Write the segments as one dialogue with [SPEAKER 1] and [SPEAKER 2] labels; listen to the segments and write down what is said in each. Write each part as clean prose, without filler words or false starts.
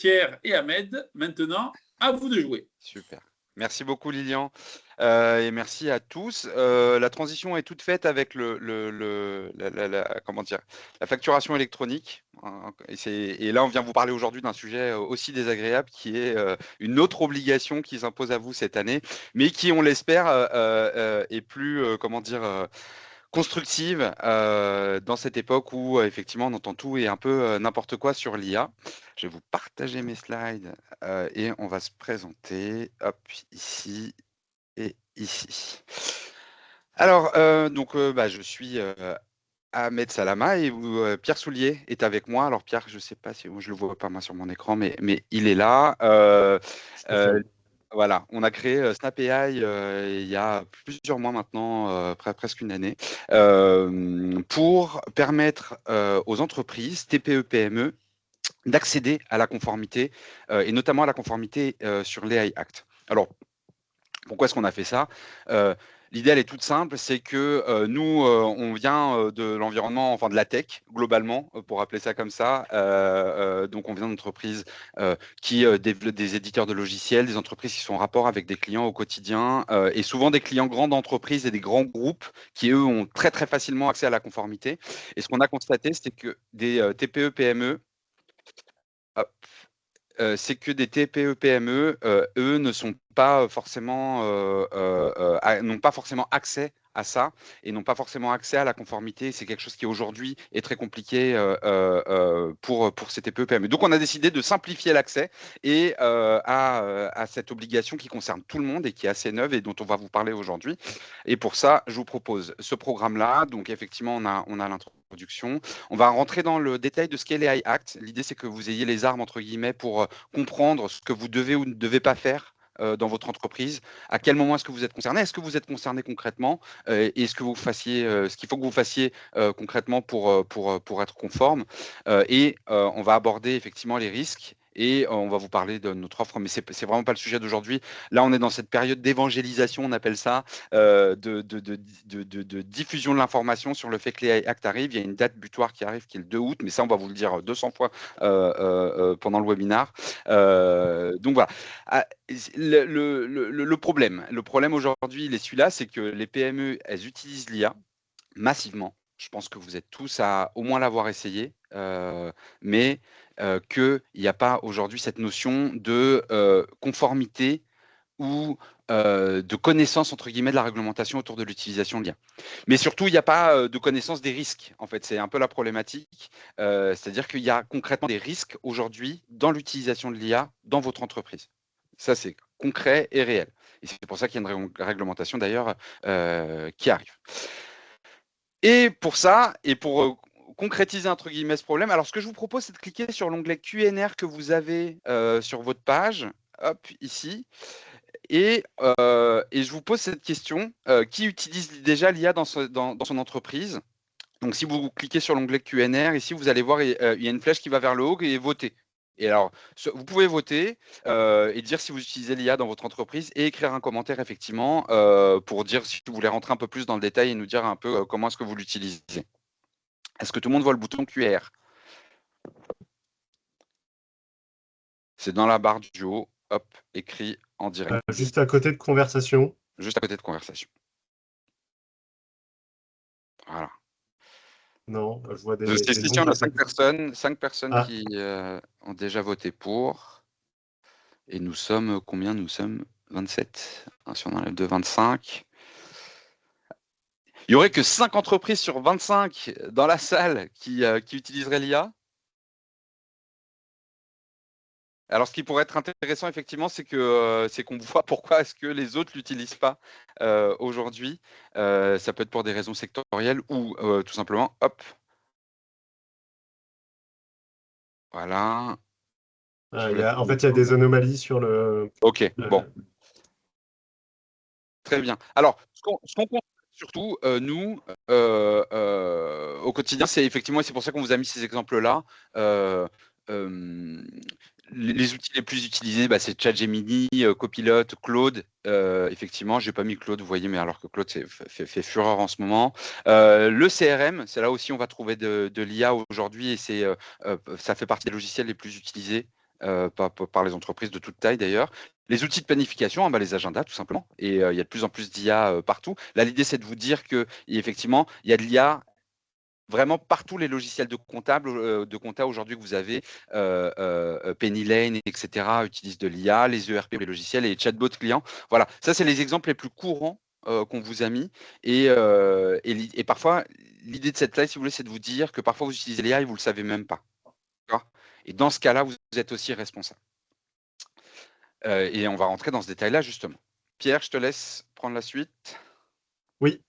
[SPEAKER 1] Pierre et Ahmed. Maintenant, à vous de jouer.
[SPEAKER 2] Super. Merci beaucoup Lilian et merci à tous. La transition est toute faite avec comment dire, la facturation électronique. Et là, on vient vous parler aujourd'hui d'un sujet aussi désagréable qui est une autre obligation qui s'impose à vous cette année, mais qui, on l'espère, est plus, comment dire, constructive dans cette époque où effectivement on entend tout et un peu n'importe quoi sur l'IA. Je vais vous partager mes slides et on va se présenter. Hop, ici et ici. Alors, je suis Ahmed Salama et Pierre Soulier est avec moi. Alors Pierre, je ne sais pas si je le vois pas moi sur mon écran, mais il est là. Voilà, on a créé Snap AI il y a plusieurs mois maintenant, presque une année, pour permettre aux entreprises TPE, PME d'accéder à la conformité et notamment à la conformité sur l'AI Act. Alors, pourquoi est-ce qu'on a fait ça? L'idée, elle est toute simple, c'est que nous, on vient de l'environnement, enfin de la tech, globalement, pour appeler ça comme ça. Donc, on vient d'entreprises qui développent des éditeurs de logiciels, des entreprises qui sont en rapport avec des clients au quotidien, et souvent des clients grandes entreprises et des grands groupes qui, eux, ont très, très facilement accès à la conformité. Et ce qu'on a constaté, c'est que des TPE, PME, hop, c'est que des TPE, PME, eux, ne sont pas forcément, n'ont pas forcément accès à ça et n'ont pas forcément accès à la conformité. C'est quelque chose qui aujourd'hui est très compliqué pour ces TPE, PME. Donc, on a décidé de simplifier l'accès et à cette obligation qui concerne tout le monde et qui est assez neuve et dont on va vous parler aujourd'hui. Et pour ça, je vous propose ce programme-là. Donc, effectivement, on a l'introduction. On va rentrer dans le détail de ce qu'est l'AI Act. L'idée, c'est que vous ayez les armes, entre guillemets, pour comprendre ce que vous devez ou ne devez pas faire dans votre entreprise. À quel moment est-ce que vous êtes concerné? Est-ce que vous êtes concerné concrètement? Et ce que vous fassiez, ce qu'il faut que vous fassiez concrètement pour être conforme. On va aborder effectivement les risques. Et on va vous parler de notre offre, mais c'est vraiment pas le sujet d'aujourd'hui. Là, on est dans cette période d'évangélisation, on appelle ça, de diffusion de l'information sur le fait que l'AI Act arrive. Il y a une date butoir qui arrive, qui est le 2 août, mais ça, on va vous le dire 200 fois pendant le webinaire. Donc voilà. Ah, le problème aujourd'hui, il est celui-là, c'est que les PME, elles utilisent l'IA massivement. Je pense que vous êtes tous à au moins l'avoir essayé, mais qu'il n'y a pas aujourd'hui cette notion de conformité ou de connaissance, entre guillemets, de la réglementation autour de l'utilisation de l'IA. Mais surtout, il n'y a pas de connaissance des risques. En fait, c'est un peu la problématique. C'est-à-dire qu'il y a concrètement des risques aujourd'hui dans l'utilisation de l'IA dans votre entreprise. Ça, c'est concret et réel. Et c'est pour ça qu'il y a une réglementation, d'ailleurs, qui arrive. Et pour ça, et pour concrétiser, entre guillemets, ce problème, alors ce que je vous propose, c'est de cliquer sur l'onglet Q&R que vous avez sur votre page, hop, ici. Et je vous pose cette question, qui utilise déjà l'IA dans son entreprise? Donc, si vous cliquez sur l'onglet Q&R, ici, vous allez voir, il y a une flèche qui va vers le haut et voter. Et alors, vous pouvez voter et dire si vous utilisez l'IA dans votre entreprise et écrire un commentaire, effectivement, pour dire si vous voulez rentrer un peu plus dans le détail et nous dire un peu comment est-ce que vous l'utilisez. Est-ce que tout le monde voit le bouton QR? C'est dans la barre du haut, hop, écrit en direct.
[SPEAKER 3] Juste à côté de conversation.
[SPEAKER 2] Juste à côté de conversation. Voilà.
[SPEAKER 3] Non, je vois des.
[SPEAKER 2] Si, on a 5 personnes
[SPEAKER 3] Ah.
[SPEAKER 2] qui ont déjà voté pour. Et nous sommes combien? Nous sommes 27. Si on enlève de 25. Il n'y aurait que 5 entreprises sur 25 dans la salle qui utiliseraient l'IA. Alors, ce qui pourrait être intéressant, effectivement, c'est qu'on voit pourquoi est-ce que les autres ne l'utilisent pas aujourd'hui. Ça peut être pour des raisons sectorielles ou tout simplement, hop. Voilà.
[SPEAKER 3] En fait, il y a des anomalies sur le.
[SPEAKER 2] Ok, bon. Très bien. Alors, ce qu'on constate surtout, nous, au quotidien, c'est effectivement, et c'est pour ça qu'on vous a mis ces exemples-là, les outils les plus utilisés, c'est ChatGemini, Copilot, Claude. Effectivement, je n'ai pas mis Claude, vous voyez, mais alors que Claude fait fureur en ce moment. Le CRM, c'est là aussi on va trouver de l'IA aujourd'hui et ça fait partie des logiciels les plus utilisés par les entreprises de toute taille d'ailleurs. Les outils de planification, les agendas tout simplement. Et il y a de plus en plus d'IA partout. Là, l'idée, c'est de vous dire qu'effectivement, il y a de l'IA vraiment partout. Les logiciels de compta aujourd'hui que vous avez, Penny Lane, etc., utilisent de l'IA, les ERP, les logiciels et les chatbots clients. Voilà, ça, c'est les exemples les plus courants qu'on vous a mis. Et parfois, l'idée de cette slide, si vous voulez, c'est de vous dire que parfois, vous utilisez l'IA et vous ne le savez même pas. Et dans ce cas-là, vous êtes aussi responsable. Et on va rentrer dans ce détail-là, justement. Pierre, je te laisse prendre la suite.
[SPEAKER 3] Oui.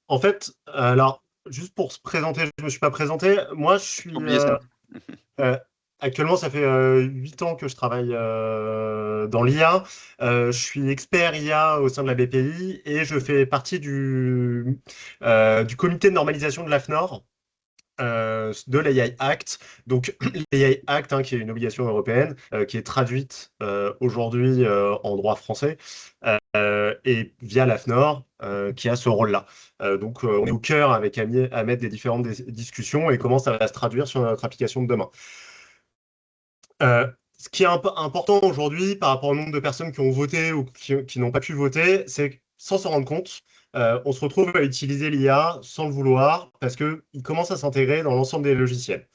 [SPEAKER 3] En fait, alors, juste pour se présenter, je ne me suis pas présenté. Moi, je suis.
[SPEAKER 2] Oubliez ça.
[SPEAKER 3] Actuellement, ça fait 8 ans que je travaille dans l'IA. Je suis expert IA au sein de la BPI et je fais partie du comité de normalisation de l'AFNOR. De l'AI Act. Donc, l'AI Act, qui est une obligation européenne, qui est traduite aujourd'hui en droit français, et via l'AFNOR, qui a ce rôle-là. Donc, on est au cœur avec Ahmed des différentes discussions et comment ça va se traduire sur notre application de demain. Ce qui est important aujourd'hui par rapport au nombre de personnes qui ont voté ou qui n'ont pas pu voter, c'est que sans s'en rendre compte, on se retrouve à utiliser l'IA sans le vouloir parce qu'il commence à s'intégrer dans l'ensemble des logiciels.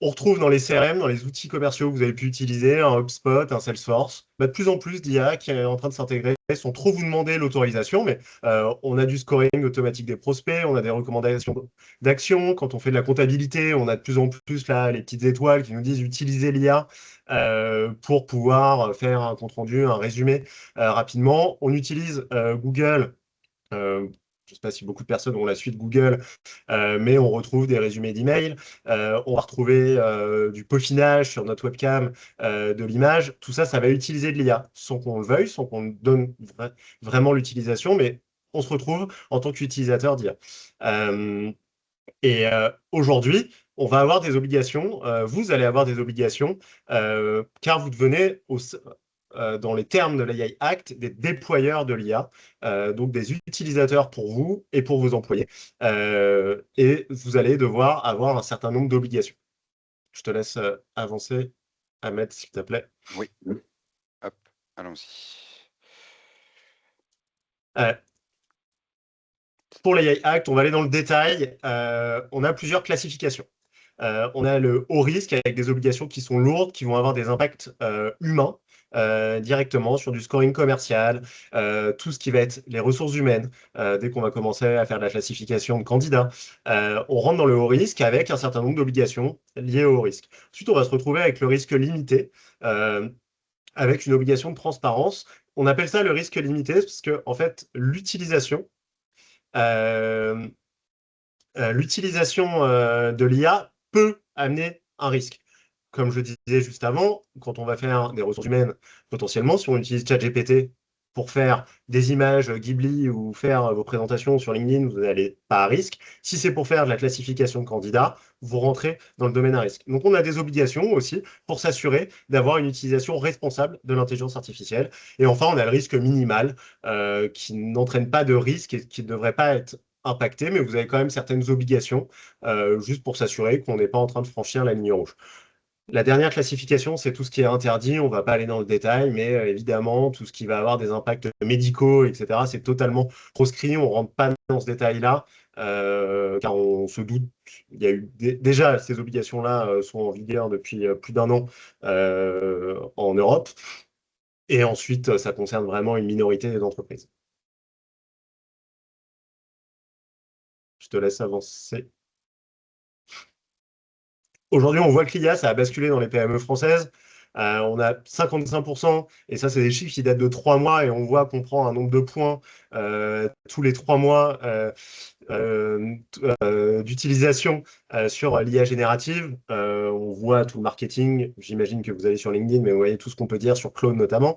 [SPEAKER 3] On retrouve dans les CRM, dans les outils commerciaux que vous avez pu utiliser, un HubSpot, un Salesforce, de plus en plus d'IA qui est en train de s'intégrer sans trop vous demander l'autorisation, mais on a du scoring automatique des prospects, on a des recommandations d'action. Quand on fait de la comptabilité, on a de plus en plus là les petites étoiles qui nous disent utiliser l'IA pour pouvoir faire un compte-rendu, un résumé rapidement. On utilise Google. Je ne sais pas si beaucoup de personnes ont la suite Google, mais on retrouve des résumés d'emails. On va retrouver du peaufinage sur notre webcam de l'image. Tout ça, ça va utiliser de l'IA sans qu'on le veuille, sans qu'on donne vraiment l'utilisation, mais on se retrouve en tant qu'utilisateur d'IA. Aujourd'hui, on va avoir des obligations, vous allez avoir des obligations, car vous devenez dans les termes de l'AI Act, des déployeurs de l'IA, donc des utilisateurs pour vous et pour vos employés. Et vous allez devoir avoir un certain nombre d'obligations. Je te laisse avancer, Ahmed, s'il te plaît.
[SPEAKER 2] Oui. Hop, allons-y.
[SPEAKER 3] Pour l'AI Act, on va aller dans le détail. On a plusieurs classifications. On a le haut risque avec des obligations qui sont lourdes, qui vont avoir des impacts humains directement sur du scoring commercial, tout ce qui va être les ressources humaines, dès qu'on va commencer à faire de la classification de candidats. On rentre dans le haut risque avec un certain nombre d'obligations liées au haut risque. Ensuite, on va se retrouver avec le risque limité, avec une obligation de transparence. On appelle ça le risque limité parce que, en fait, l'utilisation de l'IA peut amener un risque. Comme je disais juste avant, quand on va faire des ressources humaines, potentiellement, si on utilise ChatGPT pour faire des images Ghibli ou faire vos présentations sur LinkedIn, vous n'allez pas à risque. Si c'est pour faire de la classification de candidats, vous rentrez dans le domaine à risque. Donc, on a des obligations aussi pour s'assurer d'avoir une utilisation responsable de l'intelligence artificielle. Et enfin, on a le risque minimal qui n'entraîne pas de risque et qui ne devrait pas être impacté, mais vous avez quand même certaines obligations juste pour s'assurer qu'on n'est pas en train de franchir la ligne rouge. La dernière classification, c'est tout ce qui est interdit. On ne va pas aller dans le détail, mais évidemment, tout ce qui va avoir des impacts médicaux, etc., c'est totalement proscrit. On ne rentre pas dans ce détail-là, car on se doute. Il y a eu déjà, ces obligations-là sont en vigueur depuis plus d'un an en Europe. Et ensuite, ça concerne vraiment une minorité des entreprises. Je te laisse avancer. Aujourd'hui, on voit que l'IA, ça a basculé dans les PME françaises. On a 55%, et ça, c'est des chiffres qui datent de 3 mois, et on voit qu'on prend un nombre de points tous les 3 mois d'utilisation sur l'IA générative. On voit tout le marketing. J'imagine que vous allez sur LinkedIn, mais vous voyez tout ce qu'on peut dire sur Claude notamment.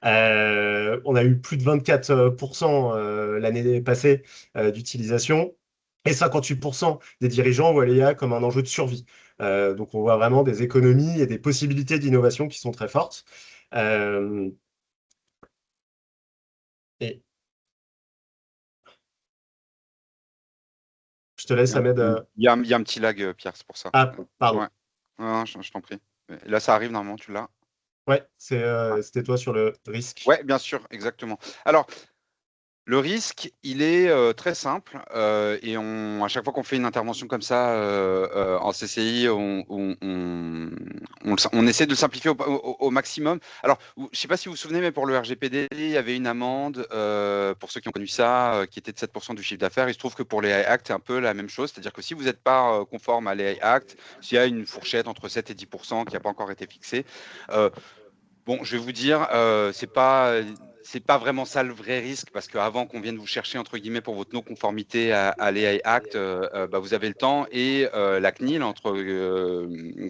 [SPEAKER 3] On a eu plus de 24% l'année passée d'utilisation. Et 58% des dirigeants voient l'IA comme un enjeu de survie. Donc, on voit vraiment des économies et des possibilités d'innovation qui sont très fortes. Et je te laisse, Ahmed.
[SPEAKER 2] Il y a un petit lag, Pierre, c'est pour ça.
[SPEAKER 3] Ah, pardon.
[SPEAKER 2] Ouais. Non, je t'en prie. Là, ça arrive normalement, tu l'as.
[SPEAKER 3] Ouais, c'était toi sur le risque.
[SPEAKER 2] Ouais, bien sûr, exactement. Alors, le risque, il est très simple et à chaque fois qu'on fait une intervention comme ça en CCI, on essaie de le simplifier au maximum. Alors, je ne sais pas si vous vous souvenez, mais pour le RGPD, il y avait une amende, pour ceux qui ont connu ça, qui était de 7% du chiffre d'affaires. Il se trouve que pour les AI Act, c'est un peu la même chose. C'est-à-dire que si vous n'êtes pas conforme à les AI Act, s'il y a une fourchette entre 7 et 10% qui n'a pas encore été fixée, euh, bon, je vais vous dire, c'est pas vraiment ça le vrai risque parce qu'avant qu'on vienne vous chercher entre guillemets pour votre non-conformité à l'AI Act, bah, vous avez le temps et la CNIL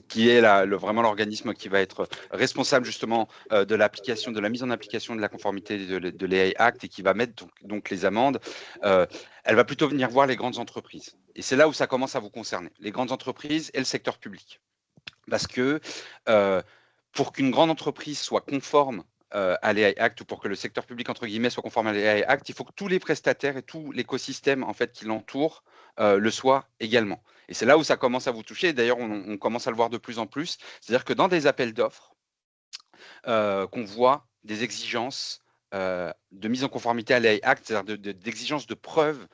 [SPEAKER 2] qui est vraiment l'organisme qui va être responsable justement de l'application, de la mise en application de la conformité de l'AI Act et qui va mettre donc les amendes. Elle va plutôt venir voir les grandes entreprises et c'est là où ça commence à vous concerner, les grandes entreprises et le secteur public, parce que pour qu'une grande entreprise soit conforme à l'AI Act ou pour que le secteur public entre guillemets soit conforme à l'AI Act, il faut que tous les prestataires et tout l'écosystème en fait qui l'entoure le soient également. Et c'est là où ça commence à vous toucher. D'ailleurs, on commence à le voir de plus en plus. C'est-à-dire que dans des appels d'offres, qu'on voit des exigences de mise en conformité à l'AI Act, c'est-à-dire d'exigences de preuve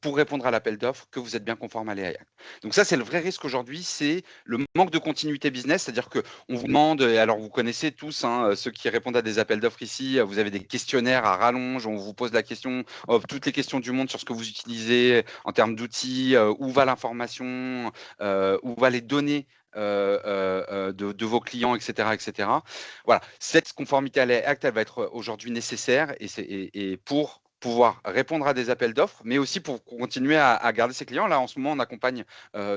[SPEAKER 2] pour répondre à l'appel d'offres que vous êtes bien conforme à l'AI Act. Donc ça, c'est le vrai risque aujourd'hui, c'est le manque de continuité business, c'est-à-dire qu'on vous demande, et alors vous connaissez tous, hein, ceux qui répondent à des appels d'offres ici, vous avez des questionnaires à rallonge, on vous pose la question, toutes les questions du monde sur ce que vous utilisez en termes d'outils, où va l'information, où va les données de vos clients, etc., etc. Voilà, cette conformité à l'ACT, elle va être aujourd'hui nécessaire et pour pouvoir répondre à des appels d'offres, mais aussi pour continuer à garder ses clients. Là, en ce moment, on accompagne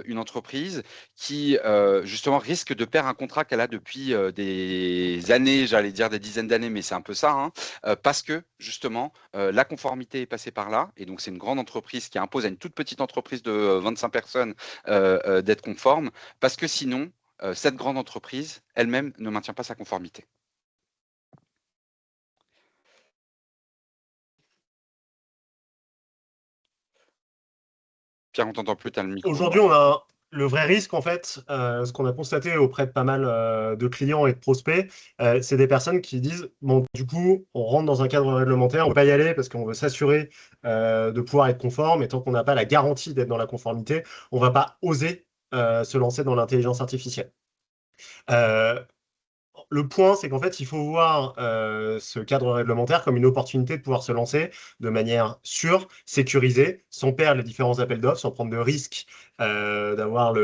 [SPEAKER 2] une entreprise qui, justement, risque de perdre un contrat qu'elle a depuis des années, j'allais dire des dizaines d'années, mais c'est un peu ça, hein, parce que, justement, la conformité est passée par là. Et donc, c'est une grande entreprise qui impose à une toute petite entreprise de 25 personnes d'être conforme, parce que sinon, cette grande entreprise elle-même ne maintient pas sa conformité. Pierre, on t'entend plus, tu as le micro.
[SPEAKER 3] Aujourd'hui, on a le vrai risque, en fait, ce qu'on a constaté auprès de pas mal de clients et de prospects, c'est des personnes qui disent, bon, du coup, on rentre dans un cadre réglementaire, on ne peut pas y aller parce qu'on veut s'assurer de pouvoir être conforme, et tant qu'on n'a pas la garantie d'être dans la conformité, on ne va pas oser se lancer dans l'intelligence artificielle. Le point, c'est qu'en fait, il faut voir ce cadre réglementaire comme une opportunité de pouvoir se lancer de manière sûre, sécurisée, sans perdre les différents appels d'offres, sans prendre de risques d'avoir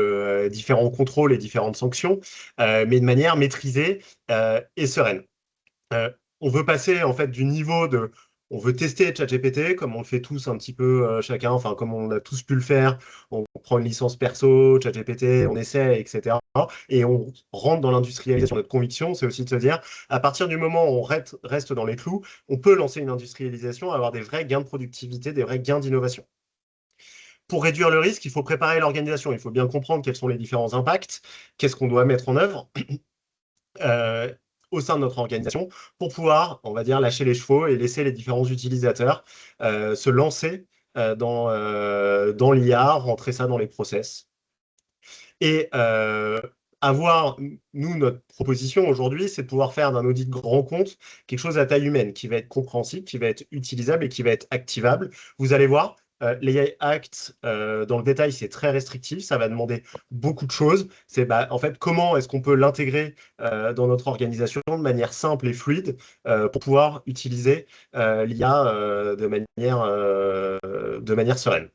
[SPEAKER 3] différents contrôles et différentes sanctions, mais de manière maîtrisée et sereine. Euh, on veut passer en fait du niveau de, on veut tester ChatGPT comme on le fait tous un petit peu chacun, enfin comme on a tous pu le faire. On prend une licence perso, ChatGPT, on essaie, etc. Et on rentre dans l'industrialisation. Notre conviction, c'est aussi de se dire, à partir du moment où on reste dans les clous, on peut lancer une industrialisation, avoir des vrais gains de productivité, des vrais gains d'innovation. Pour réduire le risque, il faut préparer l'organisation. Il faut bien comprendre quels sont les différents impacts, qu'est-ce qu'on doit mettre en œuvre. Euh, au sein de notre organisation pour pouvoir, on va dire, lâcher les chevaux et laisser les différents utilisateurs se lancer dans l'IA, rentrer ça dans les process. Et avoir, nous, notre proposition aujourd'hui, c'est de pouvoir faire d'un audit grand compte quelque chose à taille humaine, qui va être compréhensible, qui va être utilisable et qui va être activable. Vous allez voir, l'AI Act, dans le détail, c'est très restrictif, ça va demander beaucoup de choses. C'est en fait comment est-ce qu'on peut l'intégrer dans notre organisation de manière simple et fluide pour pouvoir utiliser l'IA de manière sereine.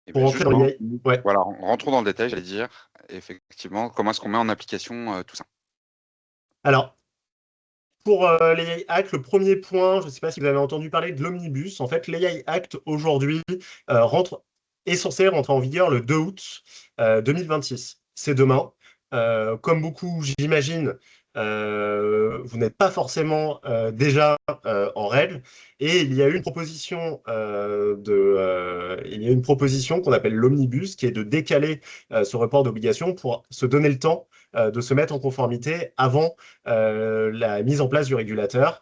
[SPEAKER 2] Et
[SPEAKER 3] Pour
[SPEAKER 2] bien
[SPEAKER 3] rentrer dans
[SPEAKER 2] justement,
[SPEAKER 3] l'IA, ouais.
[SPEAKER 2] voilà, rentrons dans le détail, j'allais dire, effectivement, comment est-ce qu'on met en application tout ça.
[SPEAKER 3] Alors, pour l'AI Act, le premier point, je ne sais pas si vous avez entendu parler de l'omnibus. En fait, l'AI Act aujourd'hui est censé rentrer en vigueur le 2 août 2026. C'est demain. Comme beaucoup, j'imagine, vous n'êtes pas forcément déjà en règle. Et il y a eu une proposition il y a une proposition qu'on appelle l'omnibus, qui est de décaler ce report d'obligation pour se donner le temps de se mettre en conformité avant la mise en place du régulateur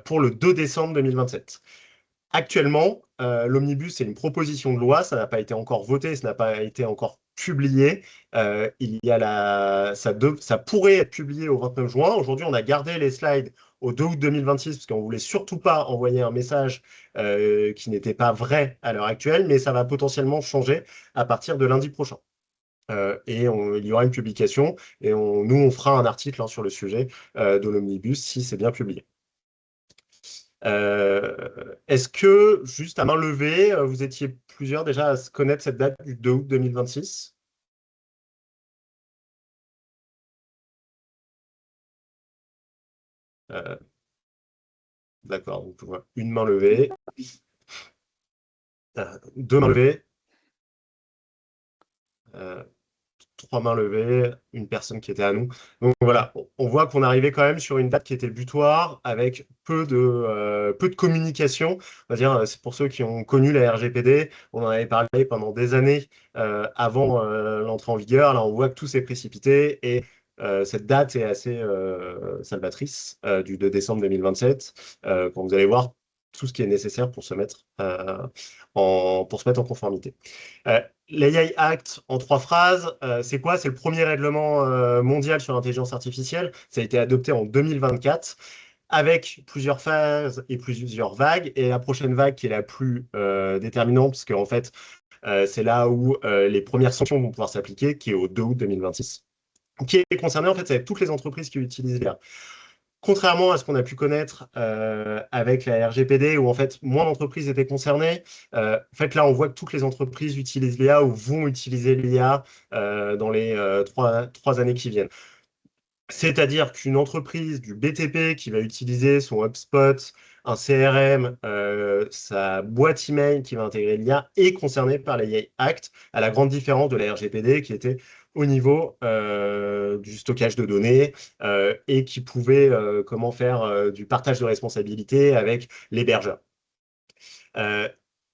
[SPEAKER 3] pour le 2 décembre 2027. Actuellement, l'omnibus, c'est une proposition de loi, ça n'a pas été encore voté, ça n'a pas été encore publié. Ça pourrait être publié au 29 juin. Aujourd'hui, on a gardé les slides au 2 août 2026 parce qu'on ne voulait surtout pas envoyer un message qui n'était pas vrai à l'heure actuelle, mais ça va potentiellement changer à partir de lundi prochain. Il y aura une publication et nous, on fera un article sur le sujet de l'omnibus si c'est bien publié. Est-ce que, juste à main levée, vous étiez plusieurs déjà à connaître cette date du 2 août 2026? D'accord, donc une main levée, deux mains levées, trois mains levées, une personne qui était à nous. Donc voilà, on voit qu'on arrivait quand même sur une date qui était butoir avec peu de communication. On va dire, c'est pour ceux qui ont connu la RGPD, on en avait parlé pendant des années avant l'entrée en vigueur. Là, on voit que tout s'est précipité et cette date est assez salvatrice du 2 décembre 2027, quand vous allez voir tout ce qui est nécessaire pour se mettre en conformité. L'AI Act, en 3 phrases, c'est quoi? C'est le premier règlement mondial sur l'intelligence artificielle. Ça a été adopté en 2024 avec plusieurs phases et plusieurs vagues. Et la prochaine vague qui est la plus déterminante, parce qu'en fait, c'est là où les premières sanctions vont pouvoir s'appliquer, qui est au 2 août 2026. Qui est concerné, en fait, c'est toutes les entreprises qui utilisent l'IA. Contrairement à ce qu'on a pu connaître avec la RGPD, où en fait moins d'entreprises étaient concernées, en fait là on voit que toutes les entreprises utilisent l'IA ou vont utiliser l'IA dans les 3 années qui viennent. C'est-à-dire qu'une entreprise du BTP qui va utiliser son HubSpot, un CRM, sa boîte email qui va intégrer l'IA est concernée par l'AI Act, à la grande différence de la RGPD qui était au niveau du stockage de données et qui pouvait comment faire du partage de responsabilités avec l'hébergeur.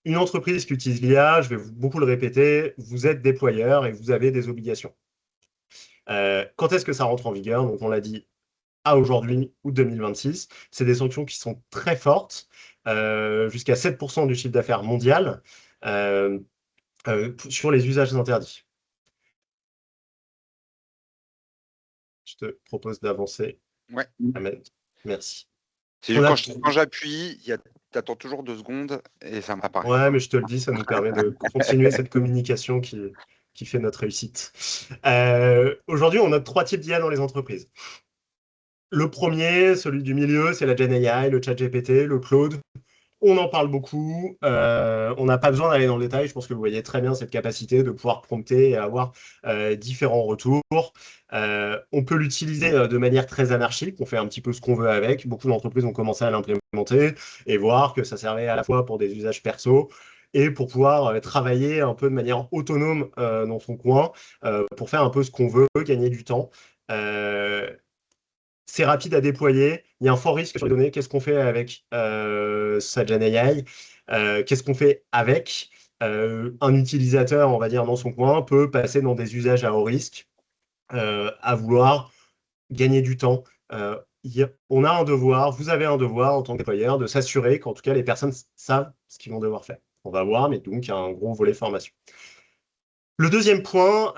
[SPEAKER 3] Une entreprise qui utilise l'IA, je vais beaucoup le répéter, vous êtes déployeur et vous avez des obligations. Quand est-ce que ça rentre en vigueur? Donc, on l'a dit à aujourd'hui, août 2026. C'est des sanctions qui sont très fortes, jusqu'à 7% du chiffre d'affaires mondial sur les usages interdits. Je te propose d'avancer.
[SPEAKER 2] Ouais.
[SPEAKER 3] Ahmed. Merci.
[SPEAKER 2] C'est juste quand j'appuie, t'attends toujours 2 secondes et ça m'apparaît.
[SPEAKER 3] Ouais, mais je te le dis, ça nous permet de continuer cette communication qui fait notre réussite. Aujourd'hui, on a 3 types d'IA dans les entreprises. Le premier, celui du milieu, c'est la Gen AI, le ChatGPT, le Claude. On en parle beaucoup. On n'a pas besoin d'aller dans le détail. Je pense que vous voyez très bien cette capacité de pouvoir prompter et avoir différents retours. On peut l'utiliser de manière très anarchique. On fait un petit peu ce qu'on veut avec. Beaucoup d'entreprises ont commencé à l'implémenter et voir que ça servait à la fois pour des usages perso et pour pouvoir travailler un peu de manière autonome dans son coin, pour faire un peu ce qu'on veut, gagner du temps. C'est rapide à déployer, il y a un fort risque sur les données. Qu'est-ce qu'on fait avec sa Gen AI? Qu'est-ce qu'on fait avec un utilisateur, on va dire, dans son coin, peut passer dans des usages à haut risque, à vouloir gagner du temps. On a un devoir, vous avez un devoir en tant que déployeur de s'assurer qu'en tout cas les personnes savent ce qu'ils vont devoir faire. On va voir, mais donc il y a un gros volet formation. Le deuxième point,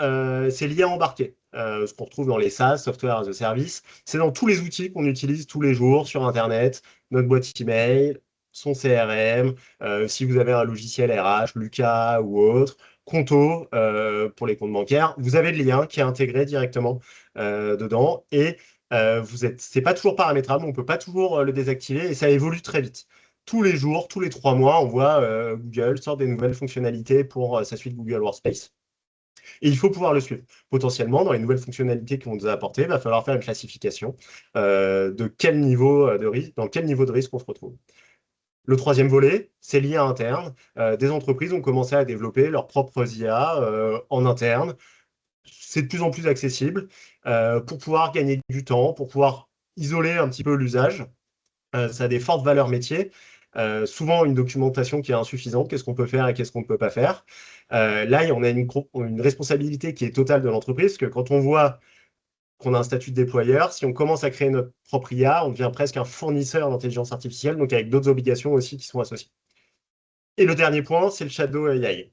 [SPEAKER 3] c'est l'IA embarqué. Ce qu'on retrouve dans les SaaS, Software as a Service. C'est dans tous les outils qu'on utilise tous les jours sur Internet, notre boîte email, son CRM, si vous avez un logiciel RH, Lucas ou autre, Conto pour les comptes bancaires, vous avez le lien qui est intégré directement dedans et c'est pas toujours paramétrable, on peut pas toujours le désactiver et ça évolue très vite. Tous les jours, tous les 3 mois, on voit Google sort des nouvelles fonctionnalités pour sa suite Google Workspace. Et il faut pouvoir le suivre. Potentiellement, dans les nouvelles fonctionnalités qu'on nous a apportées, il va falloir faire une classification de quel niveau de risque, dans quel niveau de risque on se retrouve. Le troisième volet, c'est l'IA interne. Des entreprises ont commencé à développer leurs propres IA en interne. C'est de plus en plus accessible pour pouvoir gagner du temps, pour pouvoir isoler un petit peu l'usage. Ça a des fortes valeurs métiers. Souvent une documentation qui est insuffisante, qu'est-ce qu'on peut faire et qu'est-ce qu'on ne peut pas faire. Là, on a une responsabilité qui est totale de l'entreprise, parce que quand on voit qu'on a un statut de déployeur, si on commence à créer notre propre IA, on devient presque un fournisseur d'intelligence artificielle, donc avec d'autres obligations aussi qui sont associées. Et le dernier point, c'est le Shadow AI.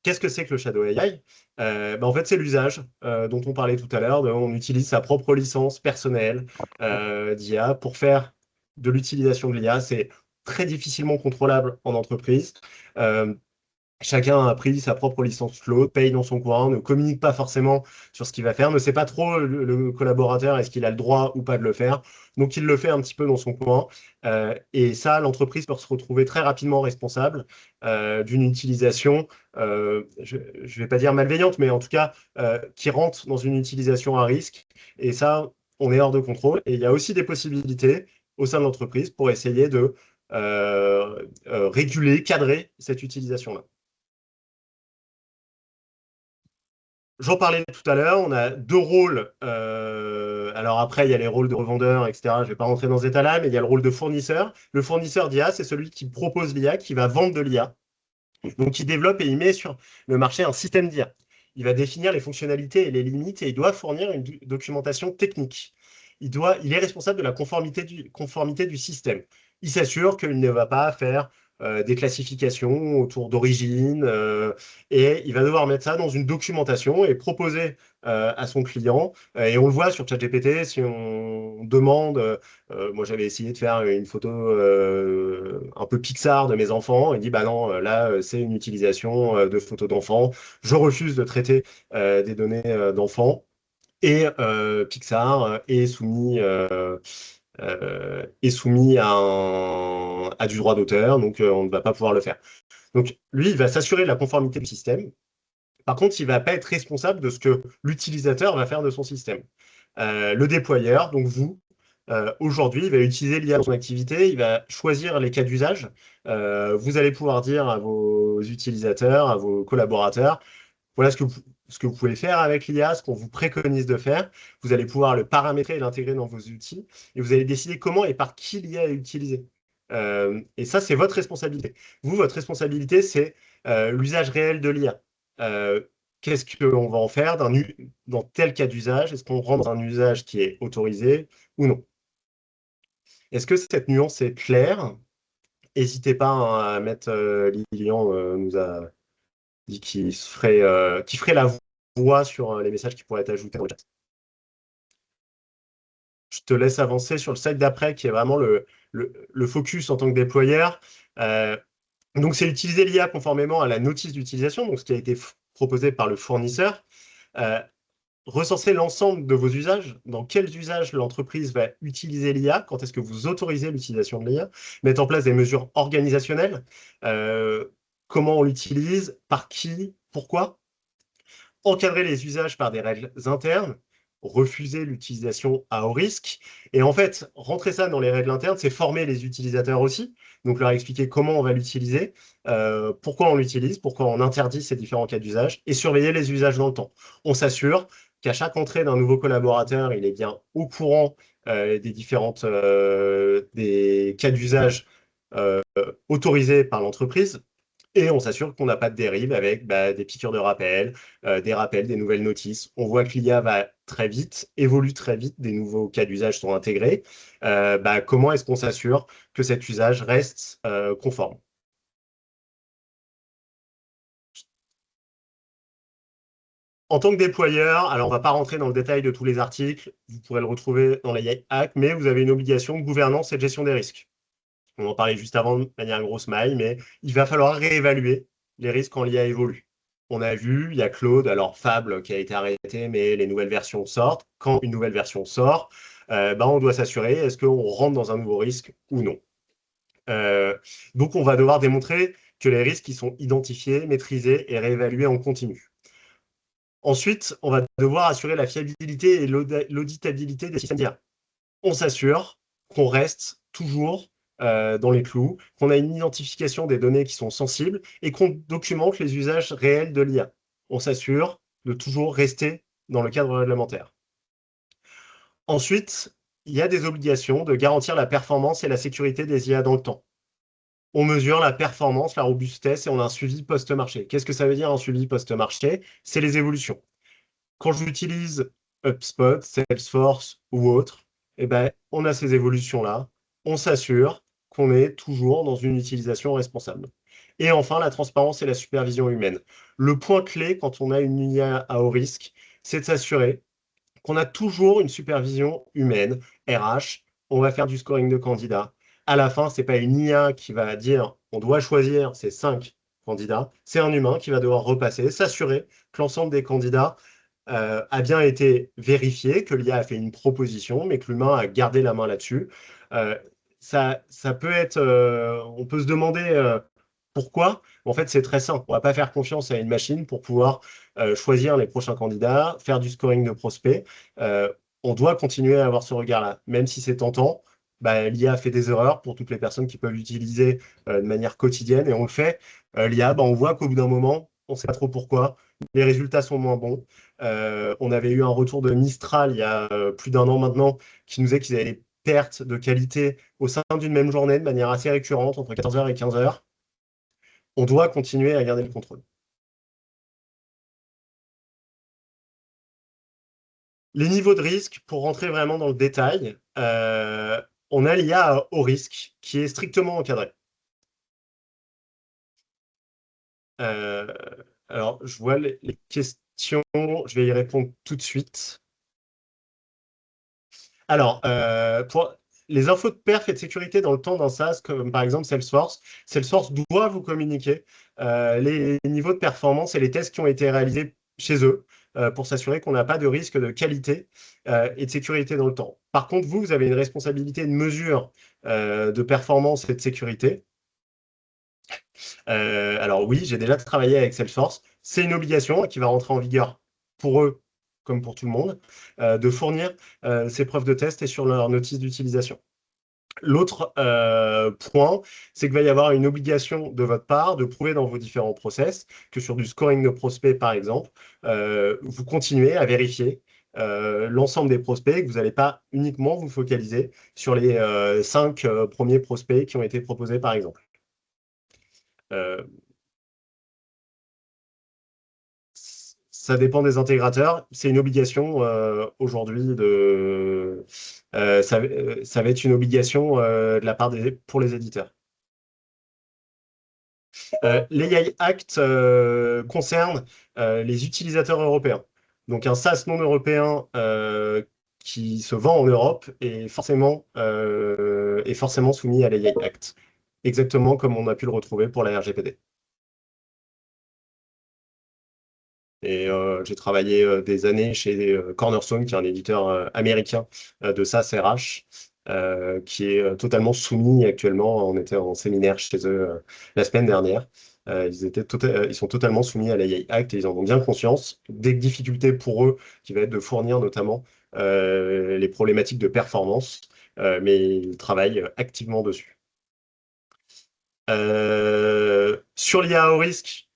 [SPEAKER 3] Qu'est-ce que c'est que le Shadow AI? En fait, c'est l'usage dont on parlait tout à l'heure. On utilise sa propre licence personnelle d'IA pour faire de l'utilisation de l'IA. C'est très difficilement contrôlable en entreprise. Euh, Chacun a pris sa propre licence cloud, paye dans son coin, ne communique pas forcément sur ce qu'il va faire, ne sait pas trop le collaborateur est-ce qu'il a le droit ou pas de le faire. Donc il le fait un petit peu dans son coin. Et ça, l'entreprise peut se retrouver très rapidement responsable d'une utilisation, je ne vais pas dire malveillante, mais en tout cas qui rentre dans une utilisation à risque. Et ça, on est hors de contrôle. Et il y a aussi des possibilités au sein de l'entreprise pour essayer de réguler, cadrer cette utilisation-là. J'en parlais tout à l'heure, on a deux rôles. Alors après, il y a les rôles de revendeur, etc. Je ne vais pas rentrer dans ce état-là, mais il y a le rôle de fournisseur. Le fournisseur d'IA, c'est celui qui propose l'IA, qui va vendre de l'IA. Donc, qui développe et il met sur le marché un système d'IA. Il va définir les fonctionnalités et les limites et il doit fournir une documentation technique. Il est responsable de la conformité du système. Il s'assure qu'il ne va pas faire des classifications autour d'origine et il va devoir mettre ça dans une documentation et proposer à son client. Et on le voit sur ChatGPT, si on demande, moi j'avais essayé de faire une photo un peu Pixar de mes enfants, il dit bah non, là c'est une utilisation de photos d'enfants, je refuse de traiter des données d'enfants. Et Pixar est soumis à du droit d'auteur, donc on ne va pas pouvoir le faire. Donc lui, il va s'assurer de la conformité du système. Par contre, il ne va pas être responsable de ce que l'utilisateur va faire de son système. Le déployeur, donc vous, aujourd'hui, il va utiliser l'IA dans son activité, il va choisir les cas d'usage. Vous allez pouvoir dire à vos utilisateurs, à vos collaborateurs, voilà ce que vous pouvez faire avec l'IA, ce qu'on vous préconise de faire. Vous allez pouvoir le paramétrer et l'intégrer dans vos outils. Et vous allez décider comment et par qui l'IA est utilisée. Et ça, c'est votre responsabilité. Vous, votre responsabilité, c'est l'usage réel de l'IA. Qu'est-ce qu'on va en faire dans tel cas d'usage? Est-ce qu'on rentre dans un usage qui est autorisé ou non? Est-ce que cette nuance est claire? N'hésitez pas hein, à mettre, Lilian nous a dit qu'il ferait la voix sur les messages qui pourraient être ajoutés dans le chat. Je te laisse avancer sur le slide d'après, qui est vraiment le focus en tant que déployeur. Donc, c'est utiliser l'IA conformément à la notice d'utilisation, donc ce qui a été proposé par le fournisseur. Recenser l'ensemble de vos usages, dans quels usages l'entreprise va utiliser l'IA, quand est-ce que vous autorisez l'utilisation de l'IA, mettre en place des mesures organisationnelles, comment on l'utilise, par qui, pourquoi, encadrer les usages par des règles internes, refuser l'utilisation à haut risque. Et en fait, rentrer ça dans les règles internes, c'est former les utilisateurs aussi. Donc, leur expliquer comment on va l'utiliser, pourquoi on l'utilise, pourquoi on interdit ces différents cas d'usage et surveiller les usages dans le temps. On s'assure qu'à chaque entrée d'un nouveau collaborateur, il est bien au courant des cas d'usage autorisés par l'entreprise. Et on s'assure qu'on n'a pas de dérive avec des piqûres de rappel, des rappels, des nouvelles notices. On voit que l'IA va très vite, évolue très vite, des nouveaux cas d'usage sont intégrés. Comment est-ce qu'on s'assure que cet usage reste conforme? En tant que déployeur, alors on ne va pas rentrer dans le détail de tous les articles, vous pourrez le retrouver dans la Hack, mais vous avez une obligation de gouvernance et de gestion des risques. On en parlait juste avant de manière grosse maille, mais il va falloir réévaluer les risques quand l'IA évolue. On a vu, il y a Claude, alors Fable qui a été arrêté, mais les nouvelles versions sortent. Quand une nouvelle version sort, on doit s'assurer, est-ce qu'on rentre dans un nouveau risque ou non? Donc, on va devoir démontrer que les risques qui sont identifiés, maîtrisés et réévalués en continu. Ensuite, on va devoir assurer la fiabilité et l'auditabilité des systèmes d'IA. On s'assure qu'on reste toujours dans les clous, qu'on a une identification des données qui sont sensibles et qu'on documente les usages réels de l'IA. On s'assure de toujours rester dans le cadre réglementaire. Ensuite, il y a des obligations de garantir la performance et la sécurité des IA dans le temps. On mesure la performance, la robustesse et on a un suivi post-marché. Qu'est-ce que ça veut dire un suivi post-marché? C'est les évolutions. Quand j'utilise HubSpot, Salesforce ou autre, on a ces évolutions-là. On s'assure qu'on est toujours dans une utilisation responsable. Et enfin, la transparence et la supervision humaine. Le point clé quand on a une IA à haut risque, c'est de s'assurer qu'on a toujours une supervision humaine, RH, on va faire du scoring de candidats. À la fin, ce n'est pas une IA qui va dire on doit choisir ces 5 candidats, c'est un humain qui va devoir repasser, s'assurer que l'ensemble des candidats a bien été vérifié, que l'IA a fait une proposition, mais que l'humain a gardé la main là-dessus. Euh, ça peut être, on peut se demander pourquoi. En fait, c'est très simple. On ne va pas faire confiance à une machine pour pouvoir choisir les prochains candidats, faire du scoring de prospects. Euh, on doit continuer à avoir ce regard-là, même si c'est tentant. Bah, l'IA fait des erreurs pour toutes les personnes qui peuvent l'utiliser de manière quotidienne et on le fait. L'IA, bah, on voit qu'au bout d'un moment, on ne sait pas trop pourquoi. Les résultats sont moins bons. On avait eu un retour de Mistral il y a plus d'un an maintenant qui nous disait qu'ils avaient des pertes de qualité au sein d'une même journée de manière assez récurrente, entre 14h et 15h. On doit continuer à garder le contrôle. Les niveaux de risque, pour rentrer vraiment dans le détail, on a l'IA à haut risque qui est strictement encadré. Euh, alors, je vois les questions, je vais y répondre tout de suite. Alors, pour les infos de perf et de sécurité dans le temps d'un SaaS, comme par exemple Salesforce, Salesforce doit vous communiquer les niveaux de performance et les tests qui ont été réalisés chez eux pour s'assurer qu'on n'a pas de risque de qualité et de sécurité dans le temps. Par contre, vous avez une responsabilité de mesure de performance et de sécurité. Alors oui, j'ai déjà travaillé avec Salesforce. C'est une obligation qui va rentrer en vigueur pour eux comme pour tout le monde, de fournir ces preuves de test et sur leur notice d'utilisation. L'autre point, c'est qu'il va y avoir une obligation de votre part de prouver dans vos différents process que sur du scoring de prospects, par exemple, vous continuez à vérifier l'ensemble des prospects, que vous n'allez pas uniquement vous focaliser sur les 5 premiers prospects qui ont été proposés, par exemple. Euh, Ça dépend des intégrateurs. C'est une obligation aujourd'hui ça va être une obligation de la part pour les éditeurs. L'AI Act concerne les utilisateurs européens. Donc un SaaS non européen qui se vend en Europe est forcément soumis à l'AI Act. Exactement comme on a pu le retrouver pour la RGPD. Et j'ai travaillé des années chez Cornerstone, qui est un éditeur américain de SaaS RH, qui est totalement soumis actuellement. On était en séminaire chez eux la semaine dernière. Ils sont totalement soumis à l'AI Act et ils en ont bien conscience. Des difficultés pour eux qui va être de fournir notamment les problématiques de performance, mais ils travaillent activement dessus. Sur l'IA au risque,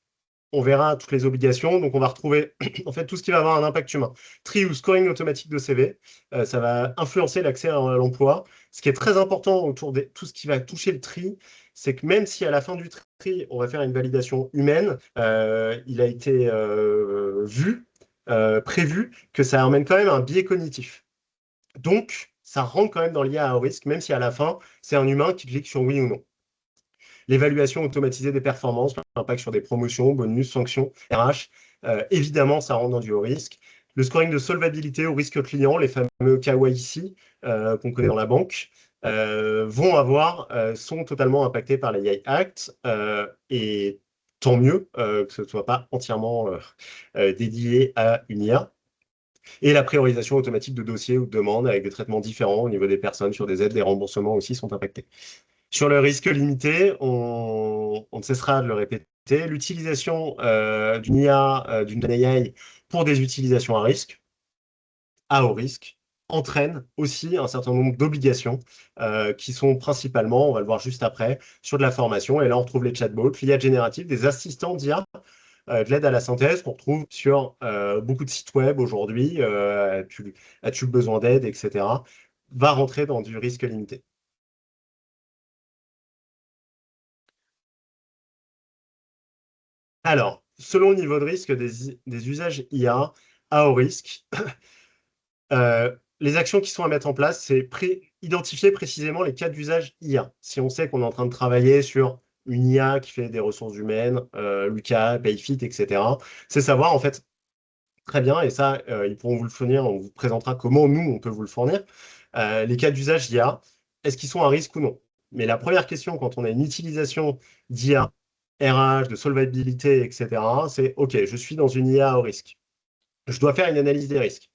[SPEAKER 3] on verra toutes les obligations. Donc, on va retrouver en fait tout ce qui va avoir un impact humain. Tri ou scoring automatique de CV, ça va influencer l'accès à l'emploi. Ce qui est très important autour de tout ce qui va toucher le tri, c'est que même si à la fin du tri, on va faire une validation humaine, il a été prévu que ça amène quand même un biais cognitif. Donc, ça rentre quand même dans l'IA à haut risque, même si à la fin, c'est un humain qui clique sur oui ou non. L'évaluation automatisée des performances, l'impact sur des promotions, bonus, sanctions, RH, évidemment, ça rentre dans du haut risque. Le scoring de solvabilité au risque client, les fameux KYC qu'on connaît dans la banque, sont totalement impactés par l'AI Act et tant mieux que ce ne soit pas entièrement dédié à une IA. Et la priorisation automatique de dossiers ou de demandes avec des traitements différents au niveau des personnes sur des aides, des remboursements aussi sont impactés. Sur le risque limité, on ne cessera de le répéter, l'utilisation d'une IA, d'une AI pour des utilisations à haut risque, entraîne aussi un certain nombre d'obligations qui sont principalement, on va le voir juste après, sur de la formation. Et là, on retrouve les chatbots, l'IA générative, des assistants d'IA, de l'aide à la synthèse qu'on retrouve sur beaucoup de sites web aujourd'hui. As-tu besoin d'aide, etc. Va rentrer dans du risque limité. Alors, selon le niveau de risque des usages IA à haut risque, les actions qui sont à mettre en place, c'est identifier précisément les cas d'usage IA. Si on sait qu'on est en train de travailler sur une IA qui fait des ressources humaines, Lucas, Payfit, etc. C'est savoir, en fait, très bien, et ça, ils pourront vous le fournir, on vous présentera comment nous, on peut vous le fournir. Les cas d'usage d'IA, est-ce qu'ils sont à risque ou non? Mais la première question, quand on a une utilisation d'IA, RH, de solvabilité, etc., c'est OK, je suis dans une IA à haut risque. Je dois faire une analyse des risques.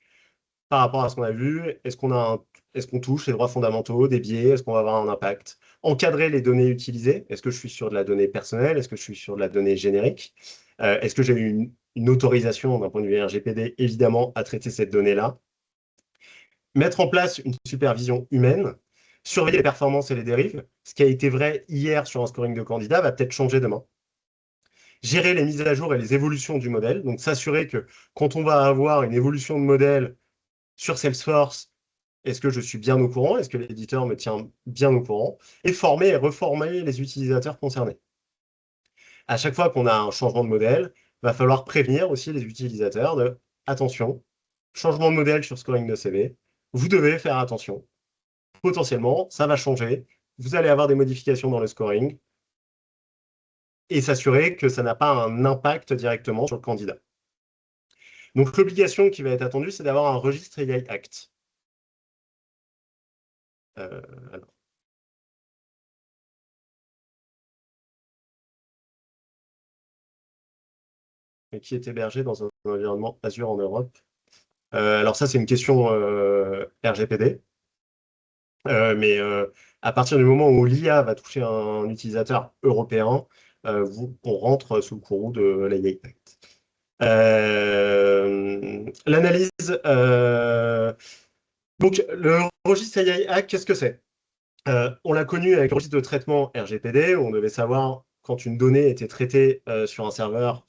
[SPEAKER 3] Par rapport à ce qu'on a vu, est-ce qu'on touche les droits fondamentaux, des biais, est-ce qu'on va avoir un impact? Encadrer les données utilisées, est-ce que je suis sur de la donnée personnelle, est-ce que je suis sur de la donnée générique? Est-ce que j'ai eu une autorisation d'un point de vue RGPD, évidemment, à traiter cette donnée-là? Mettre en place une supervision humaine, surveiller les performances et les dérives. Ce qui a été vrai hier sur un scoring de candidat va peut-être changer demain. Gérer les mises à jour et les évolutions du modèle, donc s'assurer que quand on va avoir une évolution de modèle sur Salesforce, est-ce que je suis bien au courant? Est-ce que l'éditeur me tient bien au courant? Et former et reformer les utilisateurs concernés. À chaque fois qu'on a un changement de modèle, il va falloir prévenir aussi les utilisateurs de attention, changement de modèle sur scoring de CV, vous devez faire attention. Potentiellement, ça va changer. Vous allez avoir des modifications dans le scoring et s'assurer que ça n'a pas un impact directement sur le candidat. Donc, l'obligation qui va être attendue, c'est d'avoir un registre AI Act. Alors. Et qui est hébergé dans un environnement Azure en Europe. Alors ça, c'est une question RGPD. Mais à partir du moment où l'IA va toucher un utilisateur européen, on rentre sous le courroux de l'AI Act. L'analyse. Donc, le registre AI Act, qu'est-ce que c'est? On l'a connu avec le registre de traitement RGPD, où on devait savoir quand une donnée était traitée sur un serveur,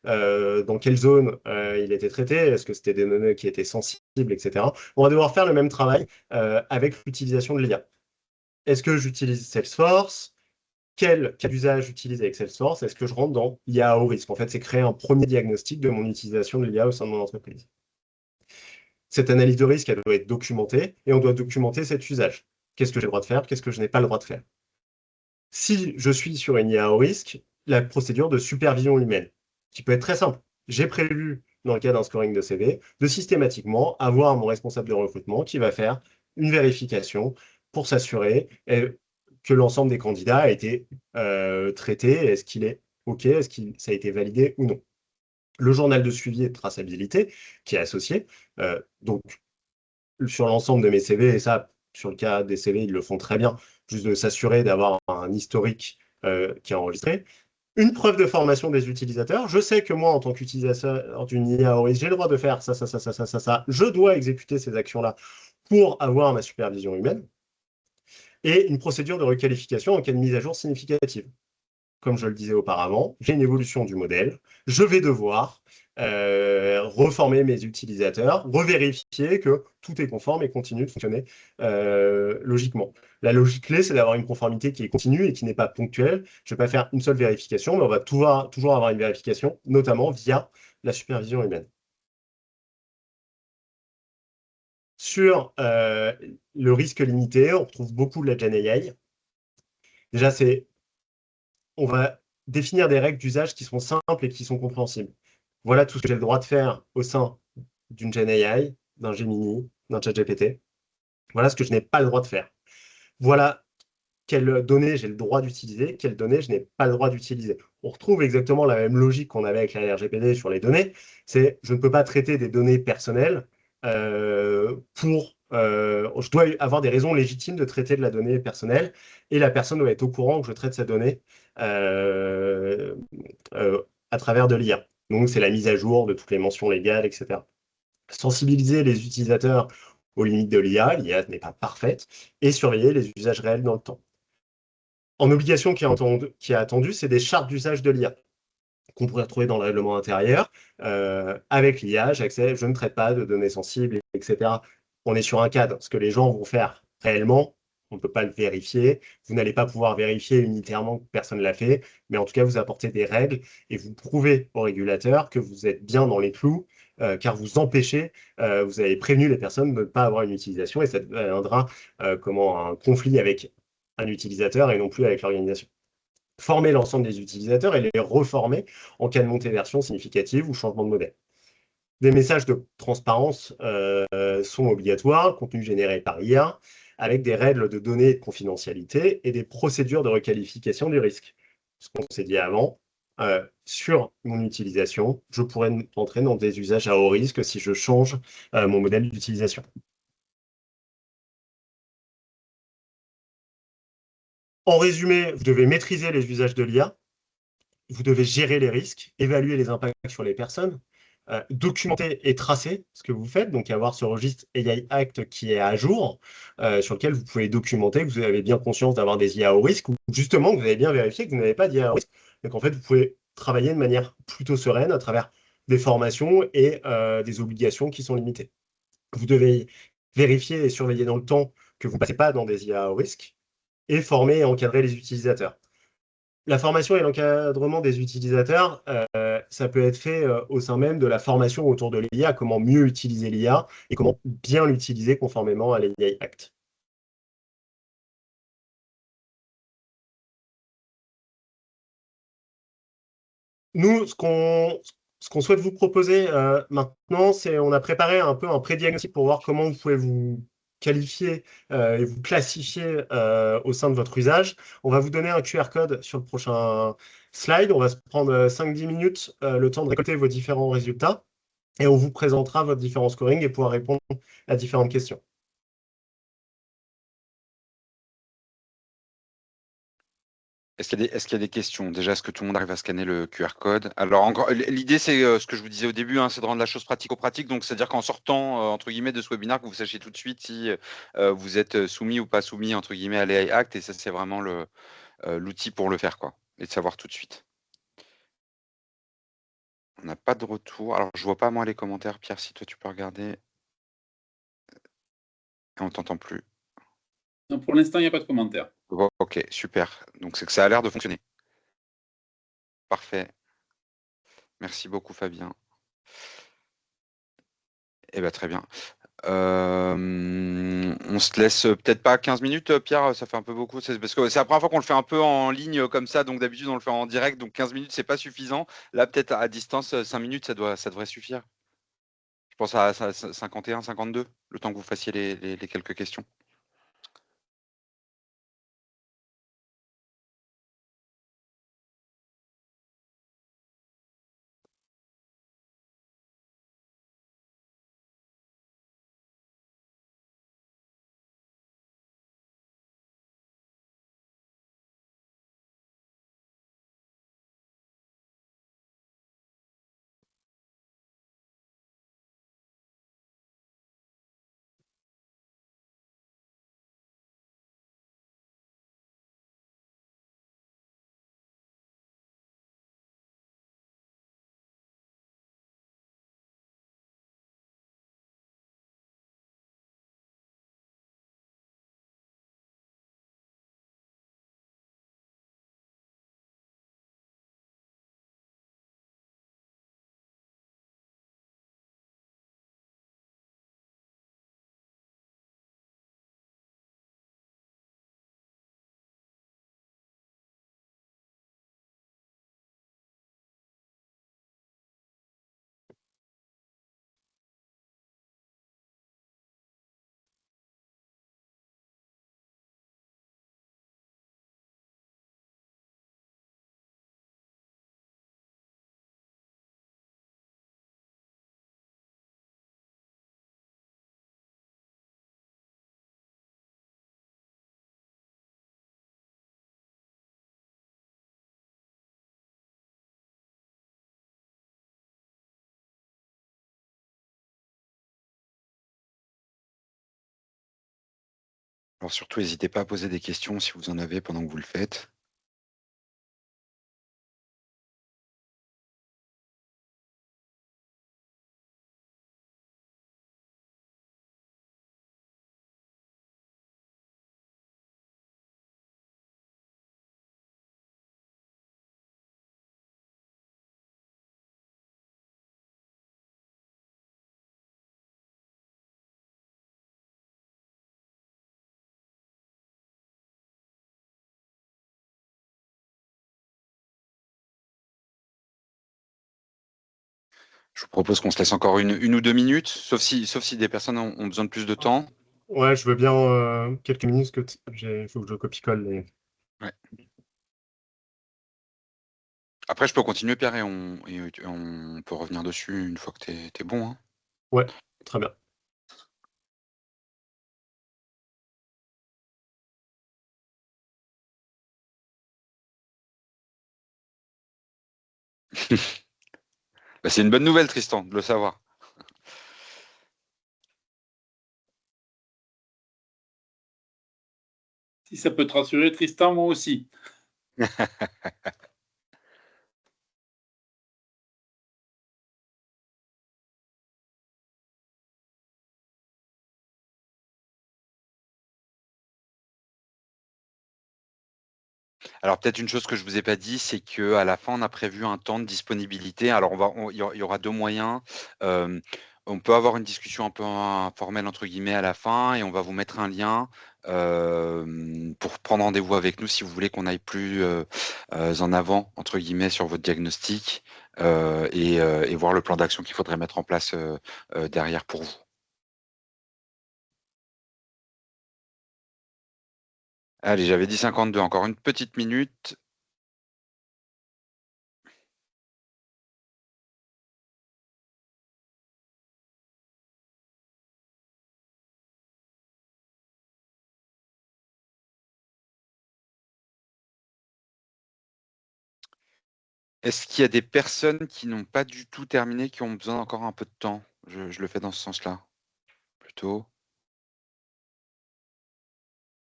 [SPEAKER 3] dans quelle zone il était traité, est-ce que c'était des données qui étaient sensibles, etc. On va devoir faire le même travail avec l'utilisation de l'IA. Est-ce que j'utilise Salesforce? Quel cas d'usage j'utilise avec Salesforce? Est-ce que je rentre dans l'IA à haut risque? En fait, c'est créer un premier diagnostic de mon utilisation de l'IA au sein de mon entreprise. Cette analyse de risque, elle doit être documentée et on doit documenter cet usage. Qu'est-ce que j'ai le droit de faire? Qu'est-ce que je n'ai pas le droit de faire? Si je suis sur une IA à haut risque, la procédure de supervision humaine, qui peut être très simple. J'ai prévu, dans le cas d'un scoring de CV, de systématiquement avoir mon responsable de recrutement qui va faire une vérification pour s'assurer que l'ensemble des candidats a été traité. Est-ce qu'il est OK? Est-ce que ça a été validé ou non? Le journal de suivi et de traçabilité qui est associé. Donc, sur l'ensemble de mes CV, et ça, sur le cas des CV, ils le font très bien, juste de s'assurer d'avoir un historique qui est enregistré. Une preuve de formation des utilisateurs. Je sais que moi, en tant qu'utilisateur d'une IA ORIS, j'ai le droit de faire ça, ça, ça, ça, ça, ça, ça. Je dois exécuter ces actions-là pour avoir ma supervision humaine. Et une procédure de requalification en cas de mise à jour significative. Comme je le disais auparavant, j'ai une évolution du modèle. Je vais devoir reformer mes utilisateurs, revérifier que tout est conforme et continue de fonctionner logiquement. La logique clé, c'est d'avoir une conformité qui est continue et qui n'est pas ponctuelle. Je ne vais pas faire une seule vérification, mais on va toujours avoir une vérification, notamment via la supervision humaine. Sur le risque limité, on retrouve beaucoup de la Gen AI. Déjà, on va définir des règles d'usage qui sont simples et qui sont compréhensibles. Voilà tout ce que j'ai le droit de faire au sein d'une Gen AI, d'un Gemini, d'un ChatGPT. Voilà ce que je n'ai pas le droit de faire. Voilà quelles données j'ai le droit d'utiliser, quelles données je n'ai pas le droit d'utiliser. On retrouve exactement la même logique qu'on avait avec la RGPD sur les données. C'est je ne peux pas traiter des données personnelles je dois avoir des raisons légitimes de traiter de la donnée personnelle et la personne doit être au courant que je traite cette donnée à travers de l'IA. Donc, c'est la mise à jour de toutes les mentions légales, etc. Sensibiliser les utilisateurs aux limites de l'IA, l'IA n'est pas parfaite, et surveiller les usages réels dans le temps. En obligation qui est attendue, c'est des chartes d'usage de l'IA qu'on pourrait retrouver dans le règlement intérieur. Avec l'IA, je ne traite pas de données sensibles, etc. On est sur un cadre. Ce que les gens vont faire réellement, on ne peut pas le vérifier. Vous n'allez pas pouvoir vérifier unitairement que personne ne l'a fait, mais en tout cas, vous apportez des règles et vous prouvez au régulateur que vous êtes bien dans les clous, car vous empêchez, vous avez prévenu les personnes de ne pas avoir une utilisation et ça deviendra un conflit avec un utilisateur et non plus avec l'organisation. former l'ensemble des utilisateurs et les reformer en cas de montée de version significative ou changement de modèle. Des messages de transparence sont obligatoires, contenu généré par IA, avec des règles de données et de confidentialité et des procédures de requalification du risque. Ce qu'on s'est dit avant, sur mon utilisation, je pourrais entrer dans des usages à haut risque si je change mon modèle d'utilisation. En résumé, vous devez maîtriser les usages de l'IA, vous devez gérer les risques, évaluer les impacts sur les personnes, documenter et tracer ce que vous faites, donc avoir ce registre AI Act qui est à jour, sur lequel vous pouvez documenter que vous avez bien conscience d'avoir des IA à haut risque, ou justement que vous avez bien vérifié que vous n'avez pas d'IA à haut risque. Donc en fait, vous pouvez travailler de manière plutôt sereine à travers des formations et des obligations qui sont limitées. Vous devez vérifier et surveiller dans le temps que vous ne passez pas dans des IA à haut risque, et former et encadrer les utilisateurs. La formation et l'encadrement des utilisateurs, ça peut être fait au sein même de la formation autour de l'IA, comment mieux utiliser l'IA et comment bien l'utiliser conformément à l'AI Act. Nous, ce qu'on souhaite vous proposer maintenant, c'est on a préparé un peu un pré-diagnostic pour voir comment vous pouvez vous qualifier et vous classifier au sein de votre usage. On va vous donner un QR code sur le prochain slide. On va se prendre 5-10 minutes le temps de récolter vos différents résultats et on vous présentera votre différent scoring et pouvoir répondre à différentes questions.
[SPEAKER 2] Est-ce qu'il y a des questions? Déjà, est-ce que tout le monde arrive à scanner le QR code? Alors, encore, l'idée, c'est ce que je vous disais au début, hein, c'est de rendre la chose pratico-pratique. Donc, c'est-à-dire qu'en sortant, entre guillemets, de ce webinaire, que vous sachiez tout de suite si vous êtes soumis ou pas soumis, entre guillemets, à l'AI Act. Et ça, c'est vraiment l'outil pour le faire, quoi. Et de savoir tout de suite. On n'a pas de retour. Alors, je vois pas, moi, les commentaires. Pierre, si toi, tu peux regarder. Et on t'entend plus.
[SPEAKER 1] Donc, pour l'instant, il n'y a pas de commentaire.
[SPEAKER 2] Bon, ok, super. Donc, c'est que ça a l'air de fonctionner. Parfait. Merci beaucoup, Fabien. Eh bien, très bien. On se laisse peut-être pas 15 minutes, Pierre, ça fait un peu beaucoup. Parce que c'est la première fois qu'on le fait un peu en ligne comme ça, donc d'habitude on le fait en direct, donc 15 minutes c'est pas suffisant. Là, peut-être à distance, 5 minutes, ça devrait suffire. Je pense à 51, 52, le temps que vous fassiez les quelques questions. Alors surtout, n'hésitez pas à poser des questions si vous en avez pendant que vous le faites. Je vous propose qu'on se laisse encore une ou 2 minutes, sauf si des personnes ont besoin de plus de temps.
[SPEAKER 3] Ouais, je veux bien quelques minutes, que il faut que je copie-colle.
[SPEAKER 2] Ouais. Après, je peux continuer, Pierre, et on peut revenir dessus une fois que tu es bon. Hein.
[SPEAKER 3] Ouais, très bien.
[SPEAKER 2] Bah, c'est une bonne nouvelle, Tristan, de le savoir.
[SPEAKER 1] Si ça peut te rassurer, Tristan, moi aussi.
[SPEAKER 2] Alors peut-être une chose que je vous ai pas dit, c'est qu'à la fin, on a prévu un temps de disponibilité. Alors il y aura 2 moyens. On peut avoir une discussion un peu informelle entre guillemets à la fin et on va vous mettre un lien pour prendre rendez-vous avec nous si vous voulez qu'on aille plus en avant entre guillemets sur votre diagnostic et voir le plan d'action qu'il faudrait mettre en place derrière pour vous. Allez, j'avais dit 52, encore une petite minute. Est-ce qu'il y a des personnes qui n'ont pas du tout terminé, qui ont besoin encore un peu de temps? Je le fais dans ce sens-là, plutôt.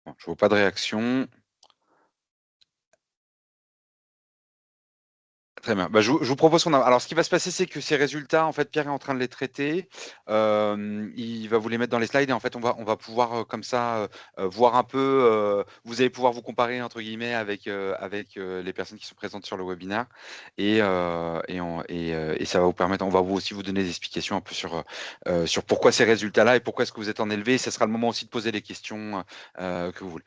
[SPEAKER 2] Bon, je vois pas de réaction. Très bien. Bah, je vous propose qu'on a alors ce qui va se passer, c'est que ces résultats, en fait, Pierre est en train de les traiter. Il va vous les mettre dans les slides et en fait, on va pouvoir, comme ça, voir un peu, vous allez pouvoir vous «comparer» entre guillemets avec les personnes qui sont présentes sur le webinaire et ça va vous permettre on va vous aussi vous donner des explications un peu sur pourquoi ces résultats-là et pourquoi est-ce que vous êtes en élevé. Ça sera le moment aussi de poser les questions, que vous voulez.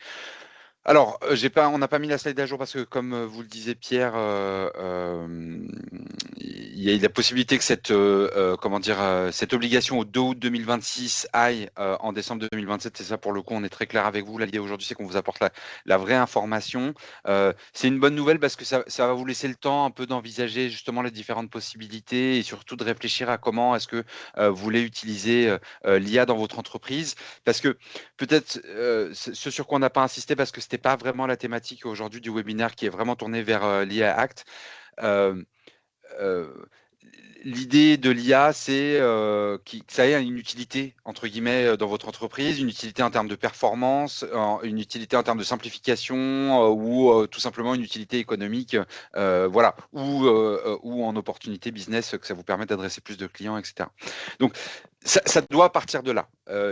[SPEAKER 2] Alors, on n'a pas mis la slide à jour parce que comme, vous le disiez Pierre, il y a la possibilité que comment dire? Cette obligation au 2 août 2026 aille, en décembre 2027. C'est ça pour le coup, on est très clair avec vous. Là, l'idée aujourd'hui, c'est qu'on vous apporte la vraie information. C'est une bonne nouvelle parce que ça va vous laisser le temps un peu d'envisager justement les différentes possibilités et surtout de réfléchir à comment est-ce que, vous voulez utiliser, l'IA dans votre entreprise. Parce que peut-être, ce sur quoi on n'a pas insisté parce que c'était pas vraiment la thématique aujourd'hui du webinaire qui est vraiment tourné vers, l'IA Act. Hem, heu, L'idée de l'IA, c'est, que ça ait une utilité entre guillemets, dans votre entreprise, une utilité en termes de performance, une utilité en termes de simplification, ou, tout simplement une utilité économique, voilà, ou en opportunité business, que ça vous permette d'adresser plus de clients et cetera. Donc ça doit partir de là,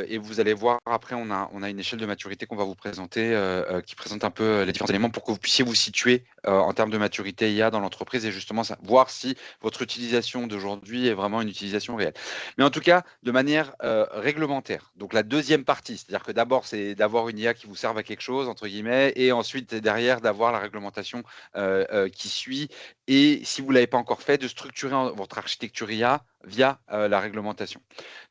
[SPEAKER 2] et vous allez voir après on a une échelle de maturité qu'on va vous présenter, qui présente un peu, les différents éléments pour que vous puissiez vous situer, en termes de maturité IA dans l'entreprise et justement voir si votre utilisation d'aujourd'hui est vraiment une utilisation réelle. Mais en tout cas, de manière, réglementaire. Donc la deuxième partie, c'est-à-dire que d'abord c'est d'avoir une IA qui vous serve à quelque chose entre guillemets et ensuite derrière d'avoir la réglementation, qui suit et si vous ne l'avez pas encore fait, de structurer votre architecture IA via, la réglementation.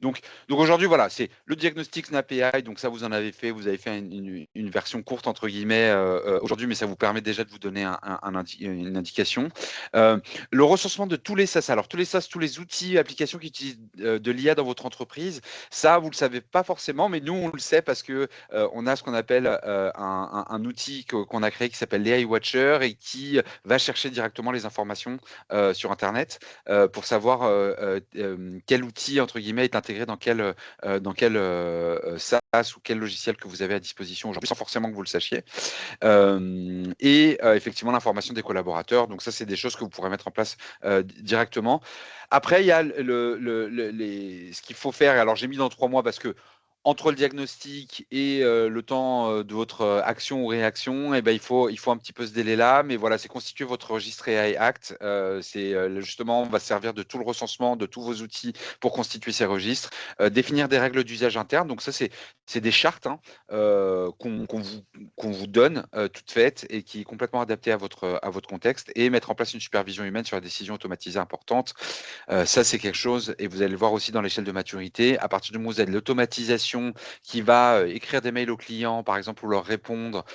[SPEAKER 2] Donc aujourd'hui, voilà, c'est le diagnostic Snap AI, donc ça vous en avez fait, vous avez fait une version courte entre guillemets aujourd'hui, mais ça vous permet déjà de vous donner une indication. Le recensement de tous les SaaS, alors tous les SaaS, tous les outils, applications qui utilisent de l'IA dans votre entreprise, ça vous le savez pas forcément, mais nous on le sait parce que on a ce qu'on appelle un outil qu'on a créé qui s'appelle l'AI Watcher et qui va chercher directement les informations sur Internet pour savoir quel outil entre guillemets est intégré dans quel SaaS ou quel logiciel que vous avez à disposition aujourd'hui, sans forcément que vous le sachiez. Et effectivement, l'information des collaborateurs. Donc ça, c'est des choses que vous pourrez mettre en place directement. Après, il y a ce qu'il faut faire. Et alors, j'ai mis dans 3 mois parce que entre le diagnostic et le temps de votre action ou réaction, eh ben, il faut un petit peu ce délai-là. Mais voilà, c'est constituer votre registre AI Act. Justement, on va se servir de tout le recensement, de tous vos outils pour constituer ces registres. Définir des règles d'usage interne. Donc ça, c'est des chartes qu'on vous donne toutes faites et qui est complètement adaptée à votre contexte, et mettre en place une supervision humaine sur la décision automatisée importante. Ça, c'est quelque chose, et vous allez le voir aussi dans l'échelle de maturité. À partir du moment où vous avez l'automatisation qui va écrire des mails aux clients, par exemple, ou leur répondre,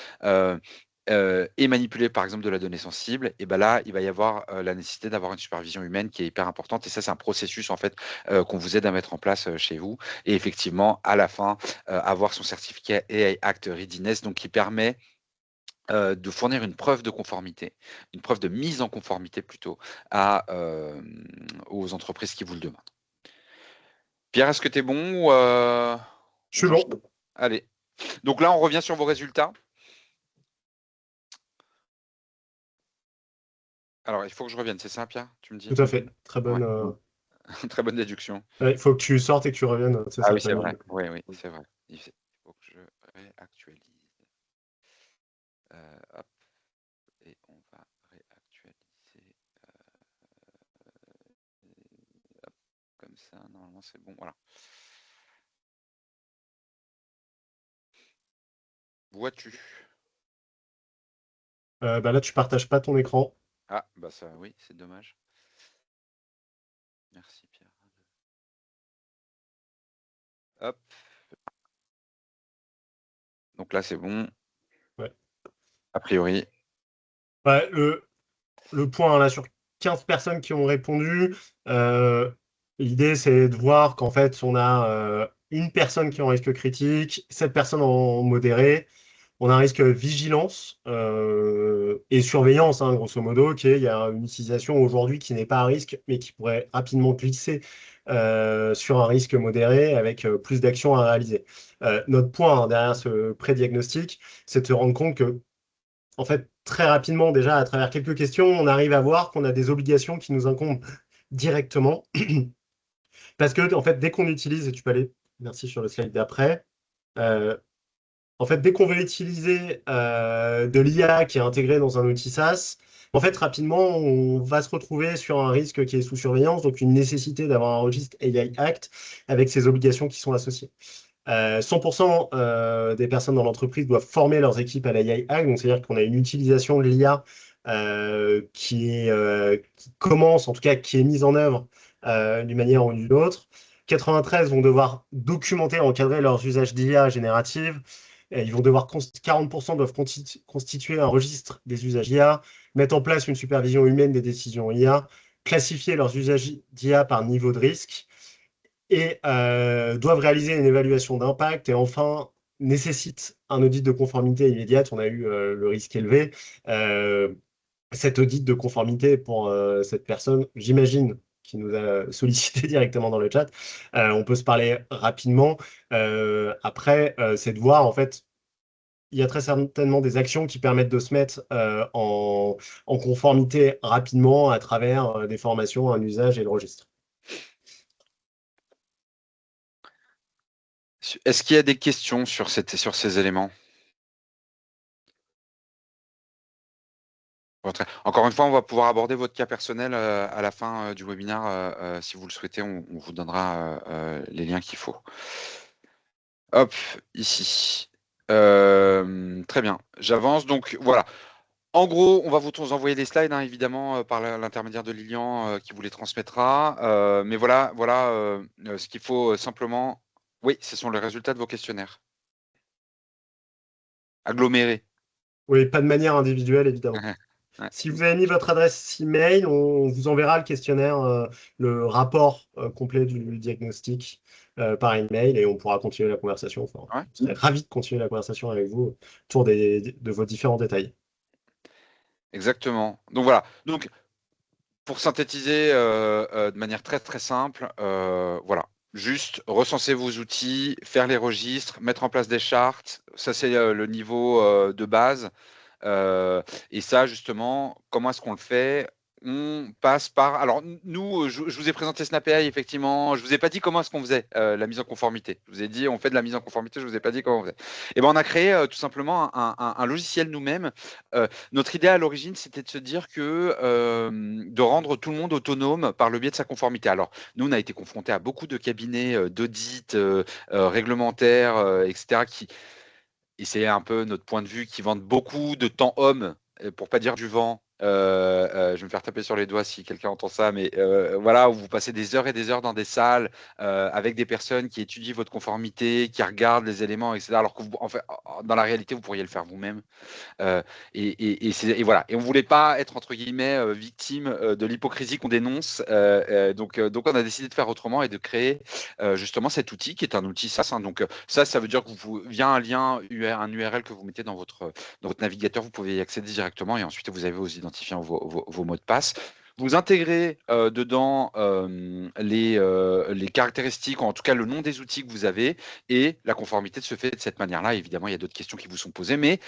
[SPEAKER 2] et manipuler, par exemple, de la donnée sensible, et ben là, il va y avoir la nécessité d'avoir une supervision humaine qui est hyper importante. Et ça, c'est un processus, en fait, qu'on vous aide à mettre en place chez vous. Et effectivement, à la fin, avoir son certificat AI Act Readiness, donc qui permet de fournir une preuve de conformité, une preuve de mise en conformité plutôt, aux entreprises qui vous le demandent. Pierre, est-ce que tu es bon ou
[SPEAKER 3] Je suis bon.
[SPEAKER 2] Allez. Donc là, on revient sur vos résultats. Alors, il faut que je revienne, c'est ça, Pierre? Tu me dis?
[SPEAKER 3] Tout à fait. Très bonne.
[SPEAKER 2] Très bonne déduction.
[SPEAKER 3] Il faut que tu sortes et que tu reviennes.
[SPEAKER 2] Ah
[SPEAKER 3] ça,
[SPEAKER 2] oui, c'est vrai. Oui, c'est vrai. Il faut que je réactualise. Hop. Et on va réactualiser. Hop, comme ça, normalement, c'est bon. Voilà. Vois-tu?
[SPEAKER 3] Là, tu partages pas ton écran.
[SPEAKER 2] Ah, bah ça, oui, c'est dommage. Merci, Pierre. Hop. Donc là, c'est bon.
[SPEAKER 3] Ouais.
[SPEAKER 2] A priori.
[SPEAKER 3] Ouais, le point, là, sur 15 personnes qui ont répondu, l'idée, c'est de voir qu'en fait, on a une personne qui est en risque critique, 7 personnes en modéré. On a un risque vigilance et surveillance, hein, grosso modo, qu'il y a une utilisation aujourd'hui qui n'est pas à risque, mais qui pourrait rapidement glisser sur un risque modéré avec plus d'actions à réaliser. Notre point, hein, derrière ce pré-diagnostic, c'est de se rendre compte que, en fait, très rapidement, déjà, à travers quelques questions, on arrive à voir qu'on a des obligations qui nous incombent directement. Parce que, en fait, dès qu'on utilise, et tu peux aller, merci, sur le slide d'après, en fait, dès qu'on veut utiliser de l'IA qui est intégrée dans un outil SaaS, en fait, rapidement, on va se retrouver sur un risque qui est sous surveillance, donc une nécessité d'avoir un registre AI Act avec ses obligations qui sont associées. 100% des personnes dans l'entreprise doivent former leurs équipes à l'AI Act, donc c'est-à-dire qu'on a une utilisation de l'IA qui commence, en tout cas qui est mise en œuvre d'une manière ou d'une autre. 93 vont devoir documenter, encadrer leurs usages d'IA générative. Et ils vont devoir 40% doivent constituer un registre des usages IA, mettre en place une supervision humaine des décisions IA, classifier leurs usages d'IA par niveau de risque, et doivent réaliser une évaluation d'impact, et enfin nécessitent un audit de conformité immédiate. On a eu le risque élevé. Cet audit de conformité pour cette personne, j'imagine, qui nous a sollicité directement dans le chat, on peut se parler rapidement. Après, c'est de voir, en fait, il y a très certainement des actions qui permettent de se mettre en conformité rapidement à travers des formations, un usage et le registre.
[SPEAKER 2] Est-ce qu'il y a des questions sur ces éléments? Encore une fois, on va pouvoir aborder votre cas personnel à la fin du webinaire. Si vous le souhaitez, on vous donnera les liens qu'il faut. Hop, ici. Très bien, j'avance. Donc voilà. En gros, on va vous envoyer des slides, hein, évidemment, par l'intermédiaire de Lilian qui vous les transmettra. Mais voilà ce qu'il faut simplement. Oui, ce sont les résultats de vos questionnaires. Agglomérés.
[SPEAKER 3] Oui, pas de manière individuelle, évidemment.
[SPEAKER 2] Ouais.
[SPEAKER 3] Si vous avez mis votre adresse email, on vous enverra le questionnaire, le rapport complet du diagnostic par email, et on pourra continuer la conversation. Enfin,
[SPEAKER 2] Ouais.
[SPEAKER 3] je serais ravi de continuer la conversation avec vous autour de vos différents détails.
[SPEAKER 2] Exactement. Donc voilà. Donc, pour synthétiser de manière très très simple, voilà. Juste recenser vos outils, faire les registres, mettre en place des chartes. Ça, c'est le niveau de base. Et ça, justement, comment est-ce qu'on le fait? on passe par. Alors, nous, je vous ai présenté SnapAI, effectivement. Je ne vous ai pas dit comment est-ce qu'on faisait la mise en conformité. Je vous ai dit, on fait de la mise en conformité, je ne vous ai pas dit comment on faisait. Et ben, on a créé tout simplement un logiciel nous-mêmes. Notre idée à l'origine, c'était de se dire que de rendre tout le monde autonome par le biais de sa conformité. Alors, nous, on a été confrontés à beaucoup de cabinets d'audit réglementaires, etc., et c'est un peu notre point de vue, qui vendent beaucoup de temps homme, pour pas dire du vent. Je vais me faire taper sur les doigts si quelqu'un entend ça, mais voilà, où vous passez des heures et des heures dans des salles avec des personnes qui étudient votre conformité, qui regardent les éléments, etc. Alors que en fait, dans la réalité, vous pourriez le faire vous-même. Et voilà. Et on voulait pas être entre guillemets victime de l'hypocrisie qu'on dénonce. Donc on a décidé de faire autrement et de créer justement cet outil qui est un outil SaaS. Hein. Donc ça veut dire que via un lien, un URL que vous mettez dans votre navigateur, vous pouvez y accéder directement et ensuite vous avez vos identifiants, vos mots de passe. Vous intégrez dedans les caractéristiques, ou en tout cas le nom des outils que vous avez, et la conformité se fait de cette manière-là. Évidemment, il y a d'autres questions qui vous sont posées, mais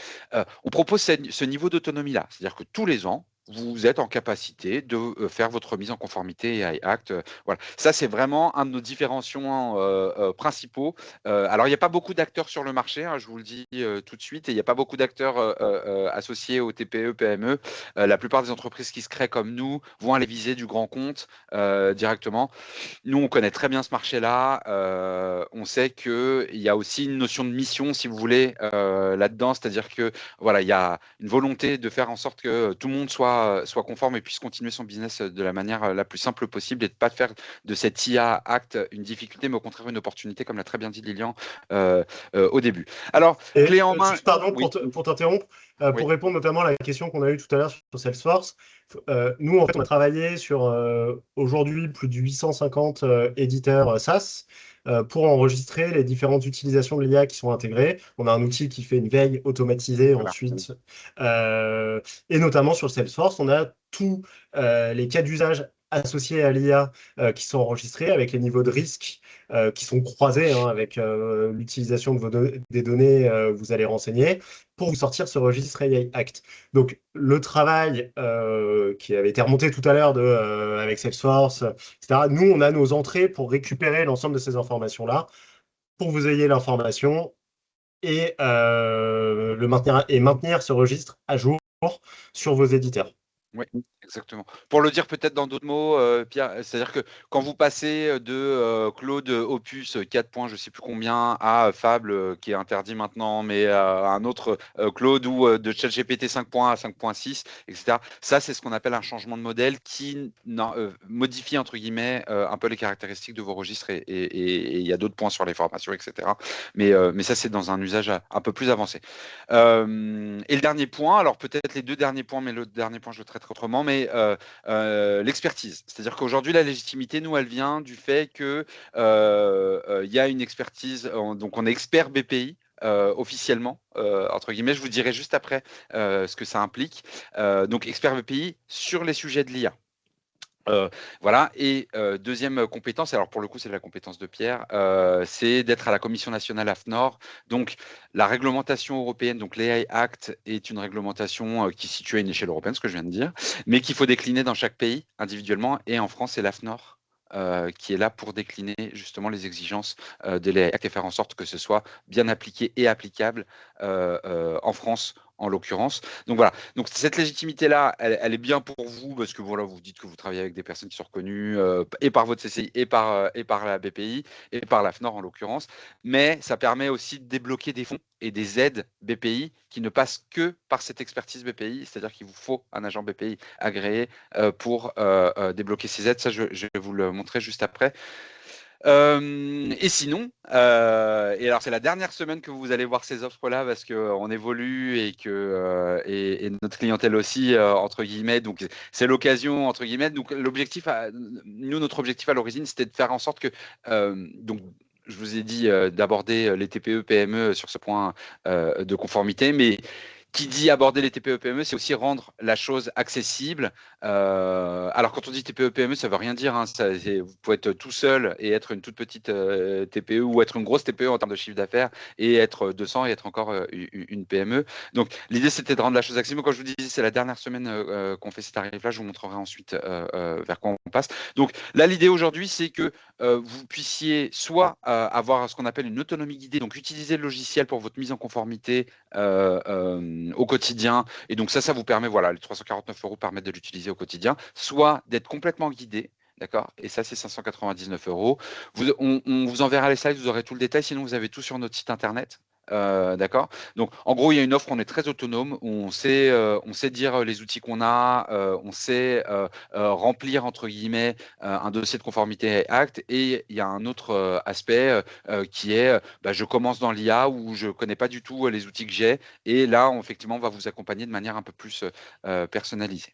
[SPEAKER 2] on propose ce niveau d'autonomie-là. C'est-à-dire que tous les ans, vous êtes en capacité de faire votre mise en conformité AI Act. Voilà. Ça, c'est vraiment un de nos différenciants principaux. Alors, il n'y a pas beaucoup d'acteurs sur le marché, hein, je vous le dis tout de suite, et il n'y a pas beaucoup d'acteurs associés aux TPE, PME. La plupart des entreprises qui se créent comme nous vont aller viser du grand compte directement. Nous, on connaît très bien ce marché-là. On sait qu'il y a aussi une notion de mission, si vous voulez, là-dedans. C'est-à-dire que voilà, il y a une volonté de faire en sorte que tout le monde soit conforme et puisse continuer son business de la manière la plus simple possible et de ne pas faire de cette IA Act une difficulté, mais au contraire une opportunité, comme l'a très bien dit Lilian au début. Alors,
[SPEAKER 3] Et
[SPEAKER 2] clé en main.
[SPEAKER 3] juste, pardon
[SPEAKER 2] Oui,
[SPEAKER 3] pour t'interrompre,
[SPEAKER 2] oui.
[SPEAKER 3] pour répondre notamment à la question qu'on a eue tout à l'heure sur Salesforce. Nous, en fait, on a travaillé sur aujourd'hui plus de 850 éditeurs SaaS pour enregistrer les différentes utilisations de l'IA qui sont intégrées. On a un outil qui fait une veille automatisée
[SPEAKER 2] Voilà.
[SPEAKER 3] ensuite. Et notamment sur Salesforce, on a tous les cas d'usage associés à l'IA qui sont enregistrés avec les niveaux de risque qui sont croisés hein, avec l'utilisation des données vous allez renseigner pour vous sortir ce registre AI Act. Donc, le travail qui avait été remonté tout à l'heure avec Salesforce, etc., nous, on a nos entrées pour récupérer l'ensemble de ces informations-là, pour que vous ayez l'information et, maintenir ce registre à jour sur vos éditeurs.
[SPEAKER 2] Oui, exactement. Pour le dire peut-être dans d'autres mots, Pierre, c'est-à-dire que quand vous passez de Claude Opus 4 points, je ne sais plus combien, à Fable qui est interdit maintenant, mais à un autre Claude ou de ChatGPT 5 points à 5.6, etc. Ça, c'est ce qu'on appelle un changement de modèle qui modifie entre guillemets un peu les caractéristiques de vos registres et il y a d'autres points sur les formations, etc. Mais ça, c'est dans un usage un peu plus avancé. Et le dernier point, alors peut-être les deux derniers points, mais le dernier point, je le traiterai autrement, mais l'expertise. C'est-à-dire qu'aujourd'hui, la légitimité, nous, elle vient du fait qu'il y a une expertise, donc on est expert BPI. Officiellement, entre guillemets, je vous dirai juste après ce que ça implique. Donc, expert BPI sur les sujets de l'IA. Voilà. Et deuxième compétence, alors pour le coup c'est la compétence de Pierre, c'est d'être à la Commission nationale AFNOR. Donc la réglementation européenne, donc l'AI Act est une réglementation qui est située à une échelle européenne, ce que je viens de dire, mais qu'il faut décliner dans chaque pays individuellement. Et en France, c'est l'AFNOR qui est là pour décliner justement les exigences de l'AI Act et faire en sorte que ce soit bien appliqué et applicable en France en l'occurrence. Donc voilà, donc cette légitimité-là, elle est bien pour vous parce que voilà, vous dites que vous travaillez avec des personnes qui sont reconnues et par votre CCI et par la BPI et par la FNOR en l'occurrence, mais ça permet aussi de débloquer des fonds et des aides BPI qui ne passent que par cette expertise BPI, c'est-à-dire qu'il vous faut un agent BPI agréé pour débloquer ces aides. Ça, je vais vous le montrer juste après. Et sinon, et alors c'est la dernière semaine que vous allez voir ces offres-là parce qu'on évolue et que et notre clientèle aussi entre guillemets. Donc c'est l'occasion entre guillemets. Donc l'objectif, notre objectif à l'origine, c'était de faire en sorte que donc je vous ai dit d'aborder les TPE, PME sur ce point de conformité, mais qui dit aborder les TPE-PME, c'est aussi rendre la chose accessible. Alors, quand on dit TPE-PME, ça ne veut rien dire. Hein. Vous pouvez être tout seul et être une toute petite TPE ou être une grosse TPE en termes de chiffre d'affaires et être 200 et être encore une PME. Donc, l'idée, c'était de rendre la chose accessible. Quand je vous disais, c'est la dernière semaine qu'on fait ces tarifs-là. Je vous montrerai ensuite vers quoi on passe. Donc, là, l'idée aujourd'hui, c'est que vous puissiez soit avoir ce qu'on appelle une autonomie guidée, donc utiliser le logiciel pour votre mise en conformité au quotidien. Et donc ça vous permet, voilà, les 349 € permettent de l'utiliser au quotidien, soit d'être complètement guidé. D'accord. Et ça, c'est 599 €. On vous enverra les slides, vous aurez tout le détail. Sinon, vous avez tout sur notre site internet. D'accord. Donc, en gros, il y a une offre, on est très autonome, où on sait dire les outils qu'on a, on sait remplir, entre guillemets, un dossier de conformité Act. Et il y a un autre aspect qui est, je commence dans l'IA ou je ne connais pas du tout les outils que j'ai. Et là, effectivement, on va vous accompagner de manière un peu plus personnalisée.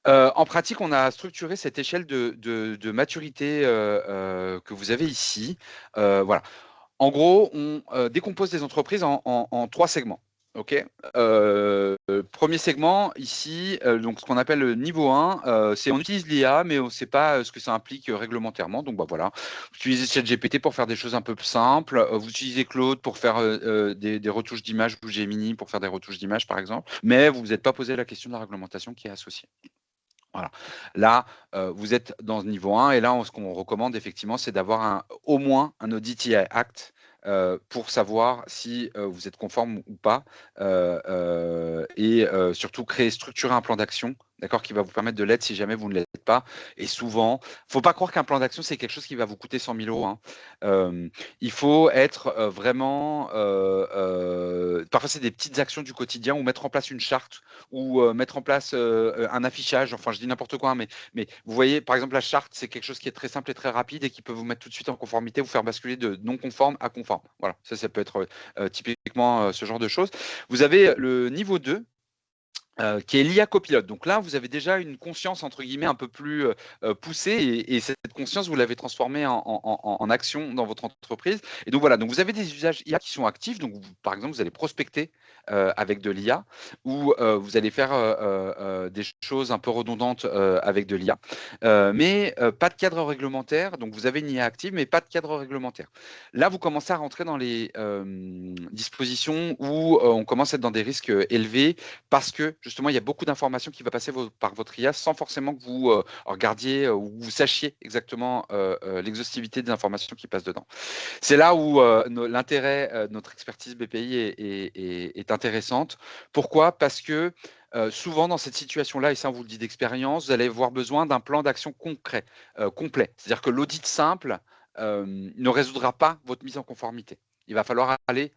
[SPEAKER 2] En pratique, on a structuré cette échelle de maturité que vous avez ici. Voilà. En gros, on décompose des entreprises en 3 segments. OK. Premier segment, ici, donc ce qu'on appelle le niveau 1, c'est on utilise l'IA, mais on ne sait pas ce que ça implique réglementairement. Donc, voilà. Vous utilisez ChatGPT pour faire des choses un peu plus simples. Vous utilisez Claude pour faire des retouches d'images ou Gemini pour faire des retouches d'images, par exemple. Mais vous ne vous êtes pas posé la question de la réglementation qui est associée. Voilà. Là, vous êtes dans le niveau 1 et là, ce qu'on recommande effectivement, c'est d'avoir au moins un Audit AI Act pour savoir si vous êtes conforme ou pas et surtout structurer un plan d'action, d'accord, qui va vous permettre de l'être si jamais vous ne l'êtes pas. Et souvent, il ne faut pas croire qu'un plan d'action, c'est quelque chose qui va vous coûter 100 000 €. Hein. Il faut être vraiment, parfois c'est des petites actions du quotidien ou mettre en place une charte ou mettre en place un affichage, enfin je dis n'importe quoi, mais vous voyez, par exemple, la charte, c'est quelque chose qui est très simple et très rapide et qui peut vous mettre tout de suite en conformité, vous faire basculer de non conforme à conforme. Voilà, ça peut être typiquement ce genre de choses. Vous avez le niveau 2, qui est l'IA copilote. Donc là, vous avez déjà une conscience, entre guillemets, un peu plus poussée et cette conscience, vous l'avez transformée en action dans votre entreprise. Et donc voilà, donc vous avez des usages IA qui sont actifs. Donc, par exemple, vous allez prospecter avec de l'IA ou vous allez faire des choses un peu redondantes avec de l'IA. Mais pas de cadre réglementaire. Donc, vous avez une IA active, mais pas de cadre réglementaire. Là, vous commencez à rentrer dans les dispositions où on commence à être dans des risques élevés parce que justement, il y a beaucoup d'informations qui vont passer par votre IA sans forcément que vous regardiez ou vous sachiez exactement l'exhaustivité des informations qui passent dedans. C'est là où l'intérêt de notre expertise BPI est intéressante. Pourquoi? Parce que souvent dans cette situation-là, et ça on vous le dit d'expérience, vous allez avoir besoin d'un plan d'action concret, complet. C'est-à-dire que l'audit simple ne résoudra pas votre mise en conformité. Il va falloir aller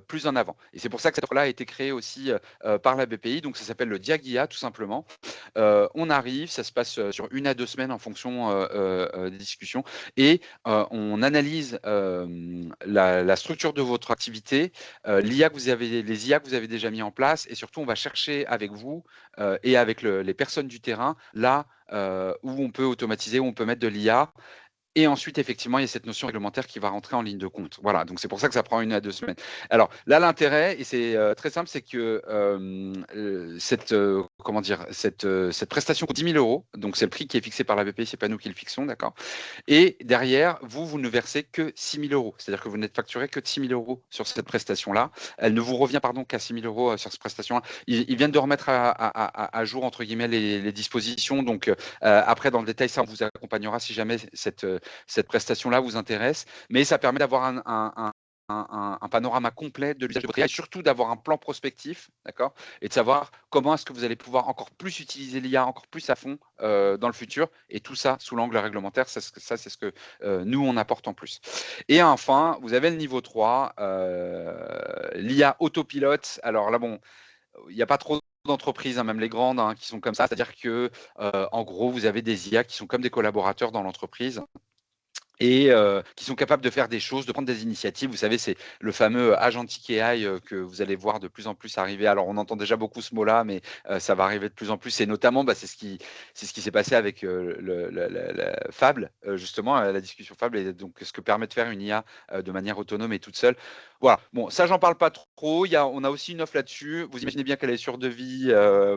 [SPEAKER 2] plus en avant. Et c'est pour ça que cette offre-là a été créée aussi par la BPI. Donc, ça s'appelle le Diagia, tout simplement. On arrive, ça se passe sur 1 à 2 semaines en fonction des discussions. Et on analyse la structure de votre activité, les IA que vous avez déjà mis en place. Et surtout, on va chercher avec vous et avec les personnes du terrain, là où on peut automatiser, où on peut mettre de l'IA. Et ensuite, effectivement, il y a cette notion réglementaire qui va rentrer en ligne de compte. Voilà, donc c'est pour ça que ça prend 1 à 2 semaines. Alors là, l'intérêt, et c'est très simple, c'est que cette prestation coûte 10 000 €. Donc c'est le prix qui est fixé par la BPI, c'est pas nous qui le fixons, d'accord. Et derrière, vous ne versez que 6 000 €. C'est-à-dire que vous n'êtes facturé que de 6 000 € sur cette prestation-là. Elle ne vous revient, pardon, qu'à 6 000 € sur cette prestation-là. Ils viennent de remettre à jour, entre guillemets, les dispositions. Donc après, dans le détail, ça, on vous accompagnera si jamais cette prestation-là vous intéresse, mais ça permet d'avoir un panorama complet de l'usage de votre IA et surtout d'avoir un plan prospectif, d'accord, et de savoir comment est-ce que vous allez pouvoir encore plus utiliser l'IA, encore plus à fond dans le futur, et tout ça sous l'angle réglementaire, c'est ce que nous, on apporte en plus. Et enfin, vous avez le niveau 3, l'IA autopilote. Alors là, bon, il n'y a pas trop d'entreprises, hein, même les grandes, hein, qui sont comme ça, c'est-à-dire que en gros, vous avez des IA qui sont comme des collaborateurs dans l'entreprise. et qui sont capables de faire des choses, de prendre des initiatives. Vous savez, c'est le fameux agentic AI que vous allez voir de plus en plus arriver. Alors, on entend déjà beaucoup ce mot-là, mais ça va arriver de plus en plus. Et notamment, c'est ce qui s'est passé avec la Fable, justement, la discussion Fable, et donc ce que permet de faire une IA de manière autonome et toute seule. Voilà. Bon, ça, j'en parle pas trop. On a aussi une offre là-dessus. Vous imaginez bien qu'elle est sur devis,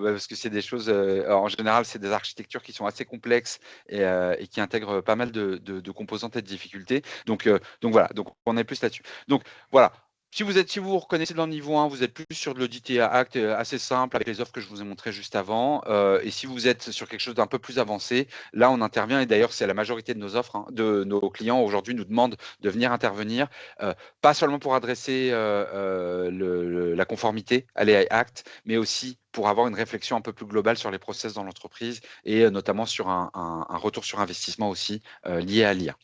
[SPEAKER 2] parce que c'est des choses, en général, c'est des architectures qui sont assez complexes et qui intègrent pas mal de composantes et de difficultés. Donc voilà, donc on est plus là-dessus. Donc voilà. Si vous vous reconnaissez dans le niveau 1, vous êtes plus sur de l'audit et Act assez simple avec les offres que je vous ai montrées juste avant. Et si vous êtes sur quelque chose d'un peu plus avancé, là on intervient. Et d'ailleurs, c'est la majorité de nos offres, hein, de nos clients aujourd'hui nous demandent de venir intervenir, pas seulement pour adresser la conformité à l'AI Act, mais aussi pour avoir une réflexion un peu plus globale sur les process dans l'entreprise et notamment sur un retour sur investissement aussi lié à l'IA.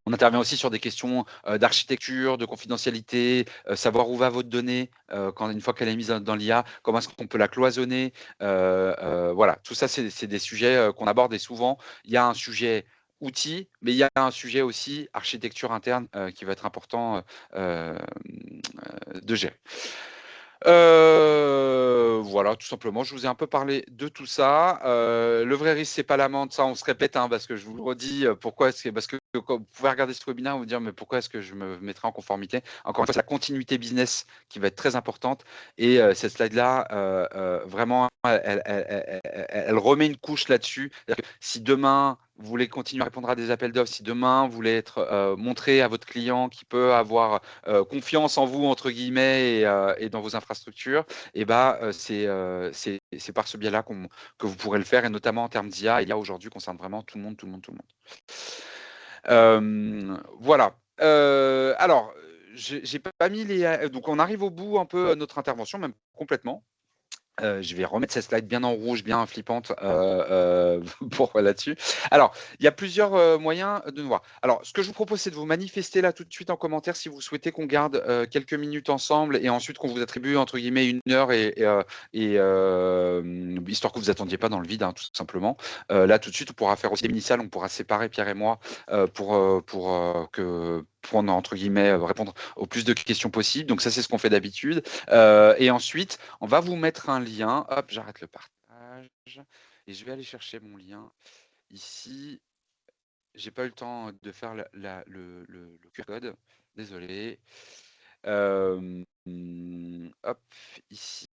[SPEAKER 2] On intervient aussi sur des questions d'architecture, de confidentialité, savoir où va votre donnée une fois qu'elle est mise dans l'IA, comment est-ce qu'on peut la cloisonner. Voilà, tout ça, c'est des sujets qu'on aborde et souvent, il y a un sujet outils, mais il y a un sujet aussi architecture interne qui va être important de gérer. Voilà, tout simplement, je vous ai un peu parlé de tout ça. Le vrai risque, c'est pas l'amende, ça on se répète, hein, parce que je vous le redis, parce que quand vous pouvez regarder ce webinaire et vous dire mais pourquoi est-ce que je me mettrai en conformité? Encore une fois, c'est la continuité business qui va être très importante et cette slide-là, vraiment, elle remet une couche là-dessus. C'est-à-dire que si demain, vous voulez continuer à répondre à des appels d'offres, si demain, vous voulez être montré à votre client qui peut avoir confiance en vous, entre guillemets, et dans vos infrastructures, et c'est par ce biais-là que vous pourrez le faire, et notamment en termes d'IA. L'IA aujourd'hui concerne vraiment tout le monde, tout le monde, tout le monde. Voilà. Alors, j'ai pas mis les. Donc, on arrive au bout un peu de notre intervention, même complètement. Je vais remettre cette slide bien en rouge, bien flippante pour là-dessus. Alors, il y a plusieurs moyens de nous voir. Alors, ce que je vous propose, c'est de vous manifester là tout de suite en commentaire si vous souhaitez qu'on garde quelques minutes ensemble et ensuite qu'on vous attribue entre guillemets 1 heure histoire que vous attendiez pas dans le vide, hein, tout simplement. Là, tout de suite, on pourra faire aussi initial, on pourra séparer Pierre et moi pour prendre entre guillemets répondre au plus de questions possibles. Donc ça, c'est ce qu'on fait d'habitude. Et ensuite, on va vous mettre un lien. Hop, j'arrête le partage. Et je vais aller chercher mon lien ici. J'ai pas eu le temps de faire le QR code. Désolé. Hop, ici.